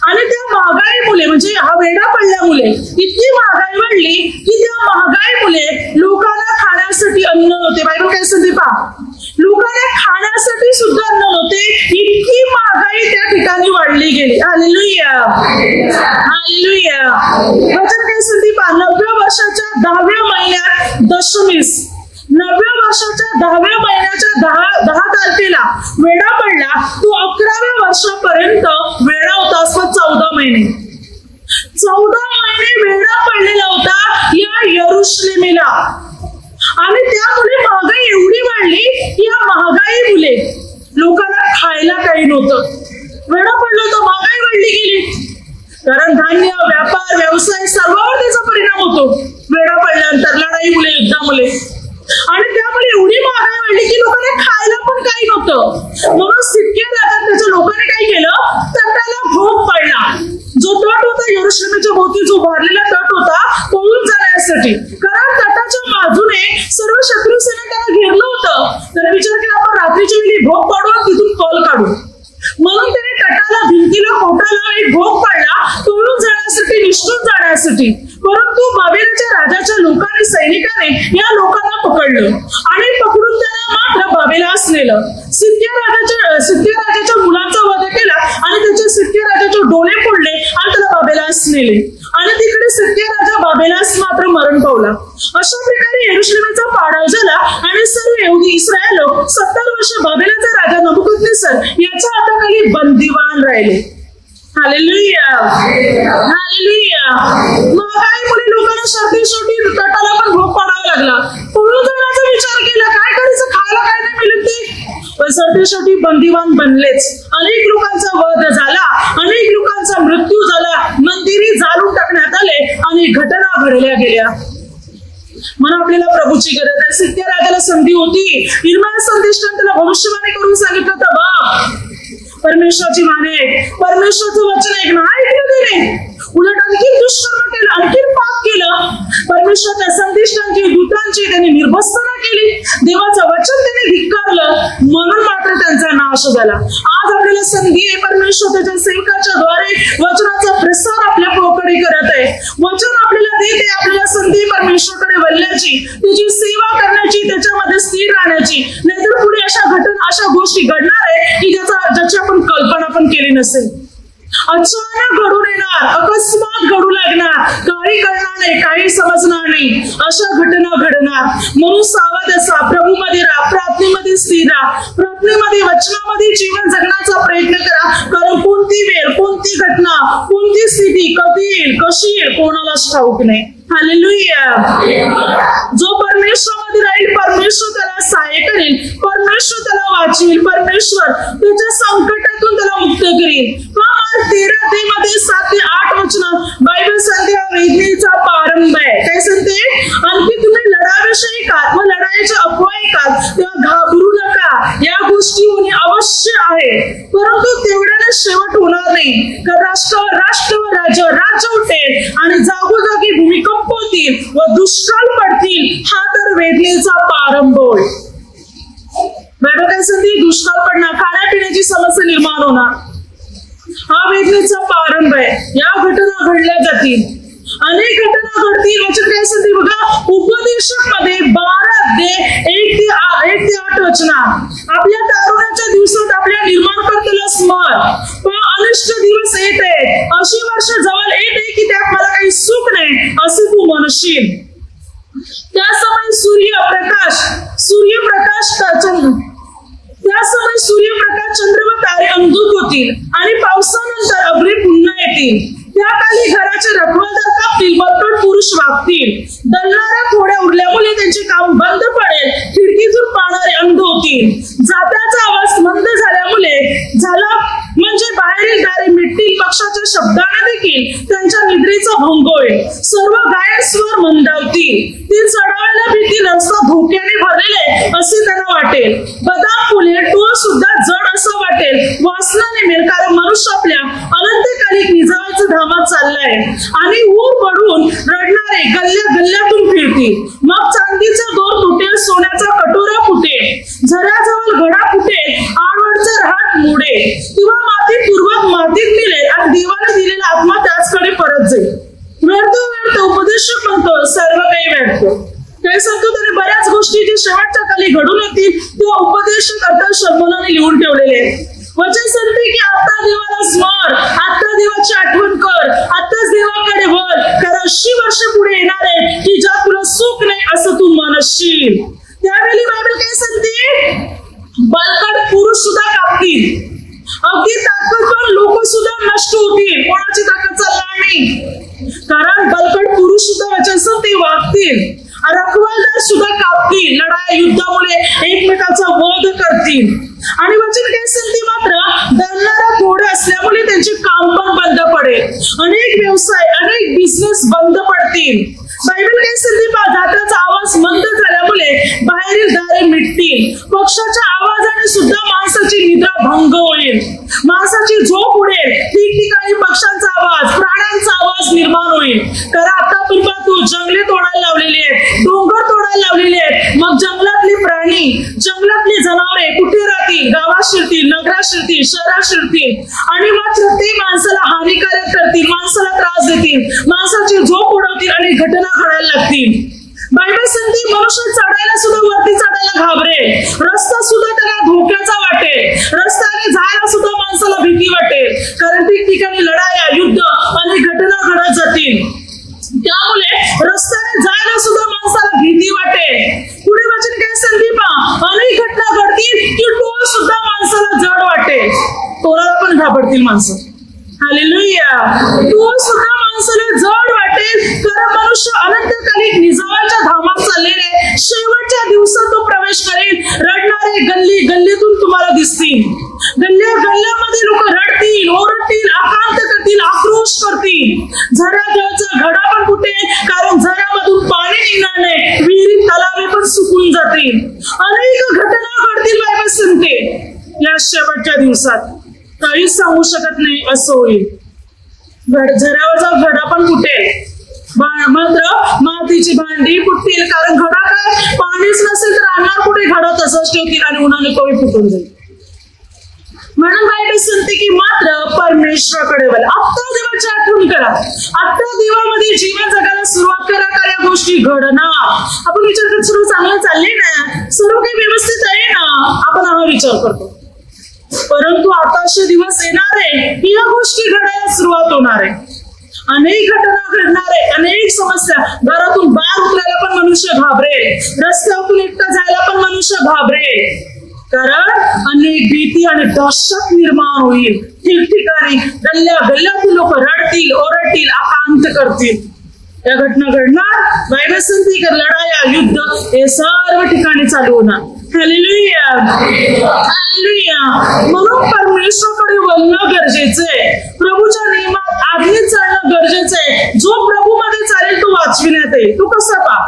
आणि त्या महागाईमुळे म्हणजे हा वेढा पडल्यामुळे इतकी महागाई वाढली की त्या महागाईमुळे लोकांना खाण्यासाठी अन्न नव्हते. बायबल काय सांगते पहा, लोकांना खाण्यासाठी सुद्धा अन्न नव्हते, इतकी महागाई त्या ठिकाणी वाढली गेली. Hallelujah, hallelujah. वचन काय सांगते पहा, 9व्या वर्षाच्या 10व्या महिन्यात दशमीस, 9व्या वर्षाच्या 10व्या महिन्याच्या 10 तारखेला वेढा पडला. तो 11व्या वर्षापर्यंत वेढा होता. 14 महिने, 14 महिने वेढा पडलेला होता या यरुशलेमेला. आणि त्यामुळे महागाई एवढी वाढली की या महागाईमुळे लोकांना खायला काही नव्हतं. वेढा पडला होता, महागाई वाढली गेली. कारण धान्य, व्यापार, व्यवसाय सर्वांवर त्याचा परिणाम होतो वेढा पडल्यानंतर, लढाईमुळे, युद्धामुळे. आणि त्यामुळे एवढी महागाई वाढली की लोकांना खायला पण काही नव्हतं. म्हणून सिक्किया राजाने त्याच्या लोकांनी काय केलं, तटाला भोग पाडला. जो तट होता यरुशलेमेच्या भोवती, जो भरलेला तट होता पळून जाण्यासाठी, कारण तटाच्या बाजूने सर्व शत्रू सेना त्याला घेरलं होतं. त्याने विचार केला आपण रात्रीच्या वेळी भोग पाडून तिथून कॉल काढू. म्हणून त्याने तटाला, भिंतीला कोटाला एक भोग पाडला पळून जाण्यासाठी, निष्ठून जाण्यासाठी. परंतु बाबेलाच्या राजाच्या लोकांनी, सैनिकाने या लोकांना पकडलं आणि पकडून त्यांना मात्र बाबेलास नेलं. सिक्किया राजाच्या मुलांचा वध केला आणि त्याचे सिक्किया राजाचे डोळे फोडले आणि त्याला बाबेलास नेले. आणि तिकडे सिक्किया राजा बाबेलास मात्र मरण पावला. अशा प्रकारे यरुशलेमेचा पाडाव झाला आणि सर्व यहुदी इस्रायल लोक 70 वर्ष बाबेलाचा राजा नबुकदनेस्सर याच्या हाताखाली बंदिवान राहिले. Hallelujah, hallelujah. महागाईमुळे लोकांना शेवटी तटाला पण भोग पाडावा लागला. पळून जाण्याचा विचार केला, काय करायचं, खायला काय नाही मिळत ते. पण ते शेवटी बंदिवान बनलेच. अनेक लोकांचा वध झाला, अनेक लोकांचा मृत्यू झाला, मंदिरी जाळून टाकण्यात आले आणि घटना घडल्या गेल्या. म्हणून आपल्याला प्रभूची गरज आहे. सिद्ध्या राजाला संधी होती. इर्मिया संदेष्टाने त्याला भविष्यवाणी करून सांगितलं होतं, बाप परमेश्वराची माने, परमेश्वराचं वचन ऐक ना, ऐकलं त्याने. उलट आणखी दुष्कर्म केलं, आणखी पाप केलं. परमेश्वराच्या संदेष्टांची, दूतांची त्यांनी निर्भत्सना केली. देवाचं वचन त्यांनी धिक्कारलं, म्हणून मात्र त्यांचा नाश झाला. आज आपल्याला संधी आहे. परमेश्वर त्याच्या सेवकाच्या द्वारे वचनाचा प्रसार आपल्या पोकडे करत आहे. वचन आपल्याला देते, आपल्याला संधी परमेश्वराकडे वळण्याची, त्याची सेवा करण्याची, त्याच्यामध्ये स्थिर राहण्याची. नाहीतर पुढे अशा घटना, अशा गोष्टी घडणार आहे की ज्याची आपण कल्पना पण केली नसेल. अचानक घडून येणार, अकस्मात घडू लागणार, काही कळणार नाही, काही समजणार नाही, अशा घटना घडणार. म्हणून सावध असा, प्रभूमध्ये राहा, प्रार्थनेमध्ये स्थिर राहा, प्रार्थनेमध्ये वचनामध्ये जीवन जगण्याचा प्रयत्न करा. कारण कोणती वेळ, कोणती घटना, कोणती स्थिती कधी येईल, कशी येईल, कोणालाच ठाऊक नाही. हालेलुया. जो परमेश्वरामध्ये राहील, परमेश्वर त्याला सहाय्य करेल, परमेश्वर त्याला वाचवेल, परमेश्वर त्याच्या संकटातून त्याला मुक्त करेल. 13 मध्ये 7 ते 8 वचन बायबल सांगते हा वेदनेचा प्रारंभ आहे. काय सांगते? आणखी तुम्ही लढाविषयी का व लढाईच्या अफवा ऐकाल तेव्हा घाबरू नका. या गोष्टी होणे अवश्य आहे, परंतु तेवढ्याने शेवट होणार नाही. कारण राष्ट्र व राज्य उठेल आणि जागोजागी भूमिकंप होतील व दुष्काळ पडतील. हा तर वेदनेचा प्रारंभ होय. बायबल काय सांगते? दुष्काळ पडणार, खाण्यापिण्याची समस्या निर्माण होणार. हा वेदनेचा प्रारंभ आहे. या घटना घडल्या जातील, अनेक घटना घडतील. वचन काय सांगते बघा, उपदेशक मध्ये 12 अध्याय 1 ते 8 वचना. आपल्या तारुण्याच्या दिवसात आपल्या निर्माणकर्त्याला स्मर, पण अनिष्ट दिवस येत आहेत, अशी वर्ष जवळ येत आहे की त्यात मला काही सुख नाही असे तू म्हणशील. त्या समय सूर्यप्रकाश, चंद्र व तारे अंधुक होतील आणि पावसानंतर अब्री पुन्हा येतील. त्या काली घराचे रखवालदार कापतील, बळकट पुरुष वागतील. दलणाऱ्या थोड्या उरल्यामुळे त्यांचे काम बंद पडेल, खिडकीतून पाहणारे अंध होतील. जात्याचा आवाज मंद झाला म्हणजे बाहेरील दारे मिटतील. पक्षाच्या शब्दाने देखील त्यांच्या निद्रेचा भंग होईल. सर्व गायक स्वर मंदावतील, ती चढावायला भीती, रस्ता धोक्याने भरलेले असे त्यांना वाटेल. बदाम फुले टोळ सुद्धा जड असं वाटेल, वासना नेमेल. कारण मनुष्य आपल्या अनंतकालिक निजावाच्या धामात चाललाय आणि ऊर पडून रडणारे गल्ल्यातून फिरतील. मग चांदीचा दोर तुटेल, सोन्याचा कटोरा फुटेल, झऱ्याजवळ घडा फुटेल, आडवडचा रहाट मोडेल किंवा मातीपूर्वक मातीत मिळेल आणि देवाने दिलेला आत्मा त्याचकडे परत जाईल. व्यर्थ उपदेशक म्हणतो, सर्व काही व्यर्थ. काय सांगतो? तरी बऱ्याच गोष्टी जे शेवटच्या काली घडून येतील तेव्हा उपदेशक अर्थात शर्मनाने लिहून ठेवलेले आहेत. वचन सांगते की आता देवाला स्मर, आता देवाची आठवण कर, आताच देवाकडे वळ, कारण अशी वर्ष पुढे येणार आहे की ज्यात तुला सुख नाही असं तू म्हणशील. त्यावेळी बायबल काय सांगते? बळकट पुरुष सुद्धा कापतील, अगदी ताकदवान लोक सुद्धा नष्ट होतील. कोणाची ताकद चालणार नाही, कारण बळकट पुरुष सुद्धा वचन सांगते वागतील, रखवालदार सुद्धा कापतील, लढाई युद्धामुळे एकमेकांचा वध करतील. आणि वचन काय सांगते? मात्र दलणारा थोडे असल्यामुळे त्यांचे काम पण बंद पडेल, अनेक व्यवसाय, अनेक बिझनेस बंद पडतील. बायबल काय सांगते? जात्याचा आवाज मंद झाल्यामुळे बाहेरील दारे मिटतील. पक्षाच्या आवाजाने सुद्धा माणसाची निद्रा भंग होईल, माणसाची झोप उडेल. ठिकठिकाणी पक्ष्यांचा आवाज, प्राण्यांचा आवाज निर्माण होईल. कारण आतापर्यंत तू जंगले तोडायला लावलेली आहेत, डोंगर तोडायला लावलेले आहेत. मग जंगलातले प्राणी, जंगलातली जनावरे कुठे राहतील? गावात शिरतील, नगरात शिरतील, शहरात शिरतील आणि मात्र ते माणसाला हानिकारक करतील, माणसाला त्रास देतील, माणसाची झोप उडवतील आणि घटना घडायला लागतील. बायबल सांगते मनुष्य चढायला सुद्धा, वरती चढायला घाबरेल, रस्ता सुद्धा त्याला धोक्याचा वाटेल, रस्त्याने जायला सुद्धा माणसाला भीती वाटेल. कारण ठिकठिकाणी लढाया, युद्ध आणि घटना घडत जातील. त्यामुळे रस्त्याने जायला सुद्धा माणसाला भीती वाटेल. पुढे वचन काय सांगते? अनेक घटना घडतील की टोळ सुद्धा माणसाला जड वाटेल. टोळाला पण घाबरतील माणसं. हालेलुया. टोळ सुद्धा माणसाला जड वाटेल, कारण मनुष्य अनंतकालिक निजावाच्या धामात चाललेले शेवटच्या दिवसात तो प्रवेश करेल. रडणारे गल्लीतून तुम्हाला दिसतील. गल्ल्यामध्ये लोक रडतील, ओरडतील, आकांत करतील, आक्रोश करतील. झऱ्याचा घडा पण फुटेल, कारण झऱ्यामधून पाणी निघणार नाही. विहिरी तलावे पण सुकून जातील. अनेक घटना घडतील. बायबल सांगते या शेवटच्या दिवसात काहीच सांगू शकत नाही असं होईल. झऱ्यावरचा घडा पण फुटेल, मात्र मातीची भांडी फुटतील. कारण घडा काय, पाणीच नसेल तर आणणार कुठे? घडा तसंच ठेवतील आणि उन्हाने कमी फुटून जाईल. म्हणून बायबल सांगते की मात्र परमेश्वराकडे वळ. आत्ता देवाची आठवण करा. आत्ता देवामध्ये जीवन जगायला सुरुवात करा. का या गोष्टी घडणार? आपण विचार करत सर्व चांगलं चालले ना, सर्व काही व्यवस्थित आहे ना, आपण हा विचार करतो. परंतु आता असे दिवस येणार आहे की या गोष्टी घडायला सुरुवात होणार आहे. अनेक घटना घडणार आहे, अनेक समस्या. घरातून बाहेर उतरायला पण मनुष्य घाबरेल, रस्त्यावरून एकटा जायला पण मनुष्य घाबरेल. कारण अनेक भीती आणि दहशत निर्माण होईल. ठिकठिकाणी गल्ल्यातील लोक रडतील, ओरडतील, आकांत करतील. या घटना घडणार. बायबल सांगते की लढाया, युद्ध हे सर्व ठिकाणी चालू होणार. Hallelujah, hallelujah. म्हणून परमेश्वराकडे वळणं गरजेचं आहे. प्रभूच्या नियमात आज्ञेत चालणं गरजेचं आहे. जो प्रभूमध्ये चालेल तो वाचविण्यात येईल. तो कसा पहा?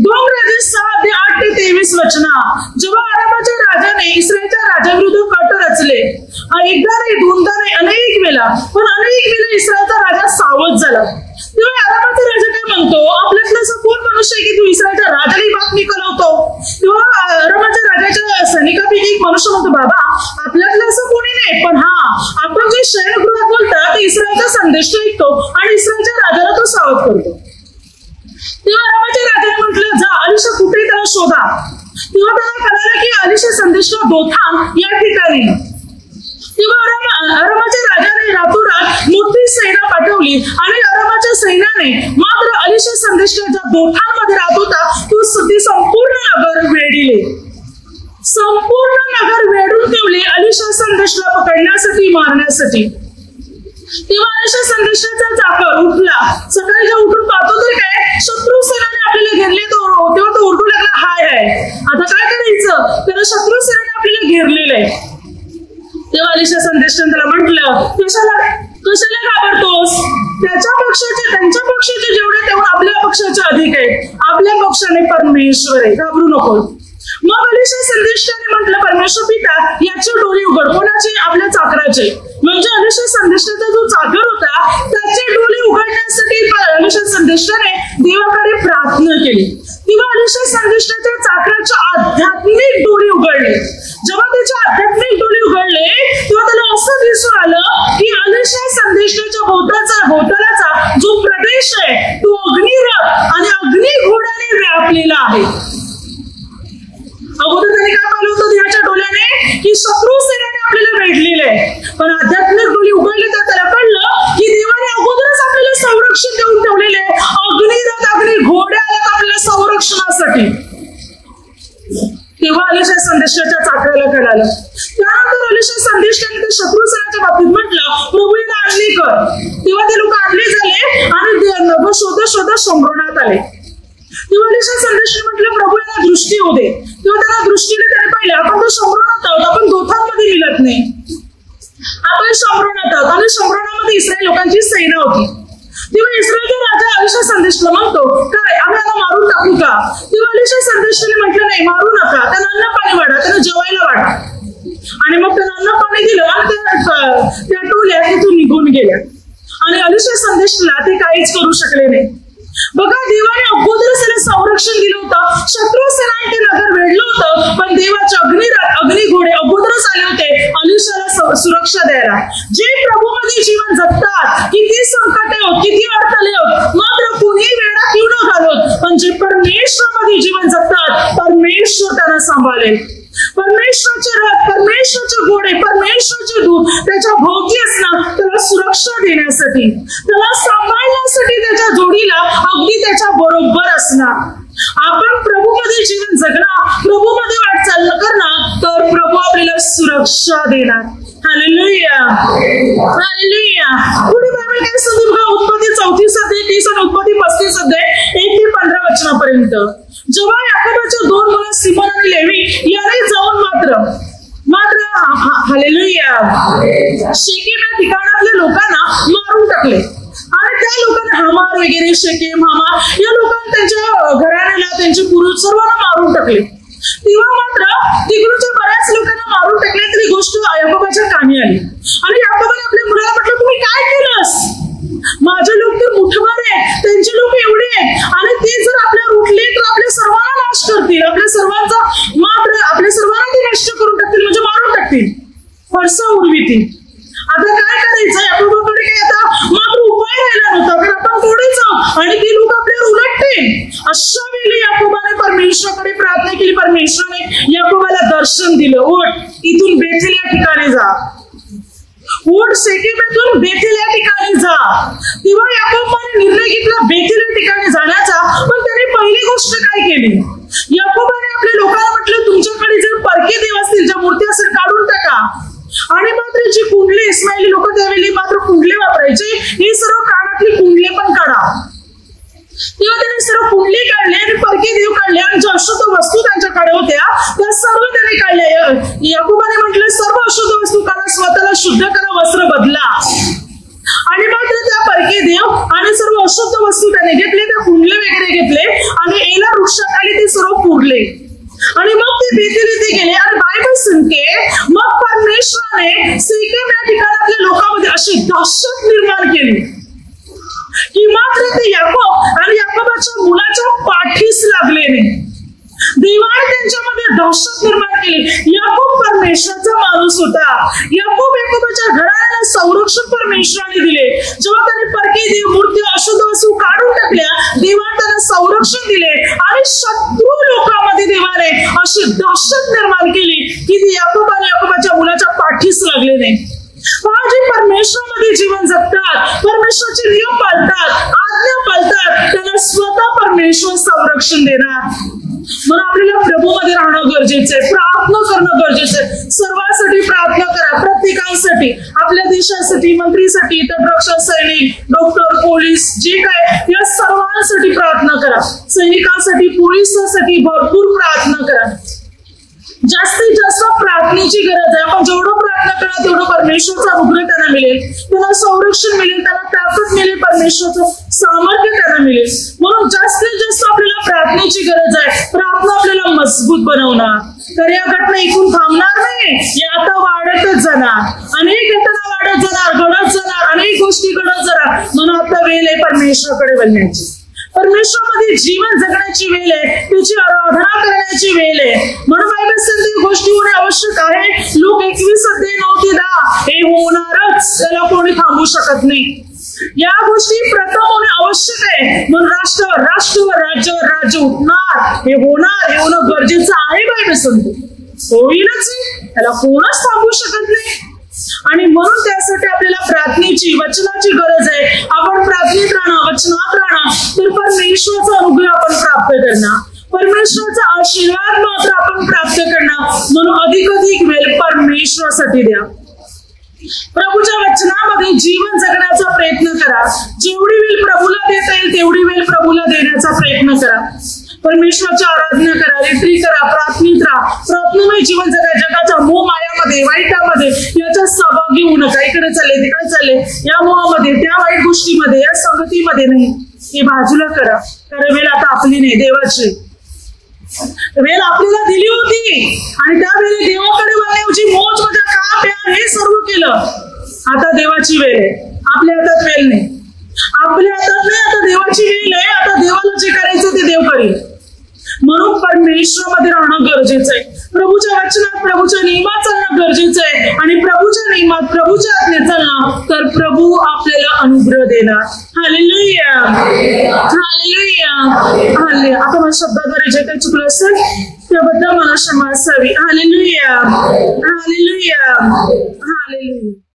2 राजे 6:8-23 वचना. जेव्हा अराबाच्या राजाने इस्रायलच्या राजाविरुद्ध कट रचले, एकदा नाही, दोनदा नाही, अनेक वेळा, पण अनेक वेळा इस्रायलचा राजा सावध झाला. तेव्हा अराबाचा राजा काय म्हणतो, आपल्यातला असा कोण मनुष्य आहे की तू इस्रायलच्या राजाला बातमी कळवतो? तेव्हा अराबाच्या राजाच्या सैनिकापैकी एक मनुष्य म्हणतो, बाबा आपल्यातलं असं कोणी नाही, पण आपण जे शयनगृहात बोलतात ते इस्रायलचा संदेश ऐकतो आणि इस्रायलच्या राजाला तो सावध करतो. तेव्हा अराबाच्या राजाने म्हटलं, जा अलिशा कुठे त्याला शोधा. तेव्हा त्याला कळालं की अलिशा संदेशला दोथान या ठिकाणी. तेव्हा अराबाच्या राजाने रातोरात मोठी सेना पाठवली आणि अराबाच्या सैन्याने मात्र अलिशा संदेशला ज्या दोथांमध्ये राहत होता तो संपूर्ण नगर वेढिले. संपूर्ण नगर वेढून ठेवले अलिशा संदेशला पकडण्यासाठी, मारण्यासाठी. तेव्हा अलिशा संदेशाचा चाकर उठला. सकाळी जेव्हा उठून पाहतो तर काय, शत्रू सेनाने आपल्याला घेरले. तेव्हा तो ओरडू लागला, हाय हाय, आता काय करायचं? त्याला शत्रू सेनाने आपल्याला घेरलेलं आहे. तेव्हा अलिशा संदेशाने त्याला म्हटलं, कशाला घाबरतोस? त्यांच्या पक्षाचे जेवढे तेवढे आपल्या पक्षाचे अधिक आहेत. आपल्या पक्षाने परमेश्वर आहे, घाबरू नको. मग अलिशा संदेशाने म्हटलं, परमेश्वर पिता याची डोळे उघड. कोणाचे? आपल्या चाकराचे. म्हणजे अलिशा संदेशाचा जो चाकर होता त्याचे डोळे उघडण्यासाठी अलिशा संदेशाने देवाकडे प्रार्थना केली. तेव्हा अलिशा संदेशाच्या चाकराच्या आध्यात्मिक डोळे उघडले. जेव्हा त्याचे आध्यात्मिक डोळे उघडले तेव्हा त्याला असं दिसून आलं की अलिशा संदेशाच्या भोवतालाचा जो प्रदेश आहे तो अग्निरथ आणि अग्निघोड्याने व्यापलेला आहे. अगोदर त्यांनी काय पाहिलं होतं ह्याच्या डोळ्याने की शत्रू सेनेने आपल्याला वेढलेले आहे, पण आध्यात्मिक डोळे उघडले तर त्याला कळलं की देवाने अगोदरच आपल्याला संरक्षण देऊन ठेवलेले आहे. अग्निरथ, अग्निघोडे आल्यात आपल्याला संरक्षणासाठी. तेव्हा अलिशा संदेशाच्या चाकऱ्याला कळालं. त्यानंतर अलिशा संदेशाने त्या शत्रू सेनेच्या बाबतीत म्हटलं, प्रभू यांना आणली कर. तेव्हा ते लोक आणले झाले आणि शोधत शंभरणात आले. तेव्हा अलिशा संदेशाने म्हटलं, प्रभू यांना दृष्टी होऊ दे. तेव्हा त्यांना दृष्टीने त्याने पाहिलं, आपण तो शंभरणात आहोत, आपण दोथांमध्ये मिळत नाही, आपण शंभरणात आहोत आणि शंभरणामध्ये इस्रायल लोकांची सेना होती. तेव्हा इस्रायलचा राजा अलिशा संदेशला म्हणतो, काय आम्ही आता मारून टाकू का? तेव्हा अलिशा संदेशाने म्हटलं, नाही, मारू नका, त्यांना अन्न पाणी वाढा, त्यांना जेवायला वाढा. आणि मग त्यांना अन्न पाणी दिलं आणि त्या टोल्या तिथून निघून गेल्या. आणि अलिशा संदेशला ते काहीच करू शकले नाही. बघा, देवाने अगोदरच त्याला संरक्षण दिलं होतं. शत्रू सेनाने ते नगर वेढलं होतं, पण देवाचे अग्निघोडे अगोदरच आले होते अलिशाला सुरक्षा द्यायला. जे प्रभूमध्ये जीवन जगतात, किती संकट होत, किती अडथळे होत, मात्र कुणी वेळा किंवा न घालवत, पण जे परमेश्वरामध्ये जीवन जगतात परमेश्वर त्यांना सांभाळेल. परमेश्वराचे रथ, परमेश्वराचे घोडे, परमेश्वराचे दूत त्याच्या भोवती असणार, त्याला सुरक्षा देण्यासाठी, त्याला सांभाळण्यासाठी त्याच्या जोडीला अगदी त्याच्या बरोबर असणार. आपण प्रभूमध्ये जीवन जगणार, प्रभूमध्ये वाटचाल करणार, तर प्रभू आपल्याला सुरक्षा देणार. Hallelujah, hallelujah. पुढे बायबल काय सांगते बघा, उत्पत्ती 34:30 आणि उत्पत्ती 35:1-15 वचनापर्यंत. जेव्हा याकोबाच्या 2 मुलं सिमोन आणि लेवी याने जाऊन मात्र मात्र हालेलुया शेकेम या ठिकाणातल्या लोकांना मारून टाकले आणि त्या लोकांना हामार वगैरे शेकेम हामार या लोकांना त्यांच्या घराण्याला त्यांचे पुरुष सर्वांना मारून टाकले. तेव्हा मात्र तिकडूनच्या बऱ्याच लोकांना मारून टाकले तरी गोष्ट याकोबाच्या कामी आली आणि याकोबाने आपल्या मुलाला म्हटलं तुम्ही काय केलंस? माझे लोक तर मुठभर आहे, त्यांचे लोक एवढे आहेत आणि ते जर आपल्यावर उठले तर आपल्या सर्वांना नाश करतील, आपल्या सर्वांचा मात्र आपल्या सर्वांना ते नष्ट करून टाकतील, म्हणजे मारून टाकतील, फरसा उडवितील. आता काय करायचं? याकोबाकडे काय आता मात्र उपाय राहिला नव्हता, कारण आपण तोडायचं आणि ती लोक आपल्यावर उलटतील. अशा वेळी याकोबाने परमेश्वराकडे प्रार्थना केली. परमेश्वराने याकोबाला दर्शन दिलं, ओठ इथून बेथेल या ठिकाणी जा, ओठ शेकेमतून बेथेल या ठिकाणी जा. तेव्हा याकोबाने निर्णय घेतला बेथेल या ठिकाणी जाण्याचा. पण त्याने पहिली गोष्ट काय केली? याकोबाने आपल्या लोकांना म्हटलं तुमच्याकडे जर परके देव असतील, ज्या मूर्ती असेल काढून टाका आणि मात्र जी कुंडले इस्माइली लोक त्यावेळी मात्र कुंडले वापरायचे, हे सर्व कानातली कुंडले पण काढा. तेव्हा त्याने सर्व कुंडली काढले आणि परके देव काढले आणि ज्या अशुद्ध वस्तू त्यांच्याकडे होत्या त्या सर्व त्याने काढल्या. याकोबाने म्हटलं सर्व अशुद्ध वस्तू काढा, स्वतःला शुद्ध करा, वस्त्र बदला. आणि मात्र त्या परके देव आणि सर्व अशुद्ध वस्तू त्याने घेतले, त्या कुंडले वगैरे घेतले आणि एला वृक्षाखाली ते सर्व पुरले आणि मग ते बेथेल इथे गेले. आणि बायबल सांगते मग परमेश्वराने शेकेम या ठिकाणातल्या लोकांमध्ये अशी दहशत निर्माण केली की मात्र ते याकोब आणि याकोबाच्या मुलाच्या पाठीस लागले नाही. देवाने त्यांच्यामध्ये दहशत निर्माण केली. याकोब परमेश्वराचा माणूस होता. याकोबाच्या घराण्याला संरक्षण परमेश्वराने दिले. जेव्हा त्याने परके देव मूर्ती अशुद्ध वस्तू काढून टाकल्या, देवाने त्यांना संरक्षण दिले आणि शत्रू लोकांमध्ये देवाने अशी दहशत निर्माण केली की ते याकोब आणि याकोबाच्या मुलाच्या पाठीस लागले नाही. जे परमेश्वरामध्ये जीवन जगतात, परमेश्वराचे नियम पाळतात, आज्ञा पाळतात, त्यांना स्वतः परमेश्वर संरक्षण देणार. म्हणून आपल्याला प्रभूमध्ये राहणं गरजेचं आहे, प्रार्थना करणं गरजेचं आहे. सर्वांसाठी प्रार्थना करा, प्रत्येकासाठी, आपल्या देशासाठी, मंत्रीसाठी, तटरक्षक, सैनिक, डॉक्टर, पोलीस, जे काय या सर्वांसाठी प्रार्थना करा. सैनिकांसाठी, पोलिसांसाठी भरपूर प्रार्थना करा. जास्तीत जास्त प्रार्थनेची गरज आहे. आपण जेवढं प्रार्थना करा तेवढं परमेश्वरचा अनुग्रह त्यांना मिळेल, त्यांना संरक्षण मिळेल, त्यांना ताकद मिळेल, परमेश्वरचं सामर्थ्य त्यांना मिळेल. म्हणून जास्तीत जास्त आपल्याला प्रार्थनेची गरज आहे. प्रार्थना आपल्याला मजबूत बनवणार. तर या घटना ऐकून थांबणार नाही, या आता वाढतच जाणार, अनेक घटना वाढत जाणार, घडत जाणार, अनेक गोष्टी घडत जाणार. म्हणून आता वेळ आहे परमेश्वराकडे वळण्याची, परमेश्वरामध्ये जीवन जगण्याची वेळ आहे, त्याची आराधना करण्याची वेळ आहे. म्हणून बायबल सांगते गोष्टी होणे आवश्यक आहे. लोक 21:9-10 हे होणारच, त्याला कोणी थांबवू शकत नाही. या गोष्टी प्रथम होणे आवश्यक आहे. म्हणून राष्ट्रावर राज्य उठणार, हे होणार, हे होणं गरजेचं आहे. बायबल सांगते होईलच, त्याला कोणच थांबवू शकत नाही. आणि म्हणून त्यासाठी आपल्याला प्रार्थनेची, वचनाची गरज आहे. आपण प्रार्थनेत राहणं, वचनात राहणं, तर परमेश्वराचा अनुग्रह आपण प्राप्त करणं, परमेश्वराचा आशीर्वाद मात्र आपण प्राप्त करणं. म्हणून अधिक वेळ परमेश्वरासाठी द्या. प्रभूच्या वचनामध्ये जीवन जगण्याचा प्रयत्न करा. जेवढी वेळ प्रभूला देता येईल तेवढी वेळ प्रभूला देण्याचा प्रयत्न करा. परमेश्वराची आराधना करा, रिट्री करा, प्रार्थनेत राहा. प्रार्थनेमय जीवन जगा. जगाच्या मोह मायामध्ये, वाईटामध्ये याच्यात सहभागी होऊ नका. इकडे चालले, तिकडे चालले, या मोहामध्ये, त्या वाईट गोष्टीमध्ये, या संगतीमध्ये नाही. हे बाजूला करा. कारण वेळ आता आपली नाही, देवाची वेळ आपल्याला दिली होती आणि त्यावेळी देवाकडे वळण्याची मोज मजा का प्यार हे सर्व केलं. आता देवाची वेळ आहे. आपल्या हातात वेळ नाही, आपल्या हातात नाही, आता देवाची वेळ आहे. आता देवाला जे करायचं ते देव करेल. म्हणून परमेश्वरामध्ये राहणं गरजेचं आहे. प्रभूच्या वचनात, प्रभूच्या नियमात चालणं गरजेचं आहे. आणि प्रभूच्या नियमात, प्रभूच्या आज्ञेत चालणं, तर प्रभू आपल्याला अनुग्रह देणार. Hallelujah, hallelujah, hallelujah. आता माझ्या शब्दाद्वारे जे काही चुकलं असेल त्याबद्दल मला क्षमा असावी. Hallelujah, hallelujah, hallelujah.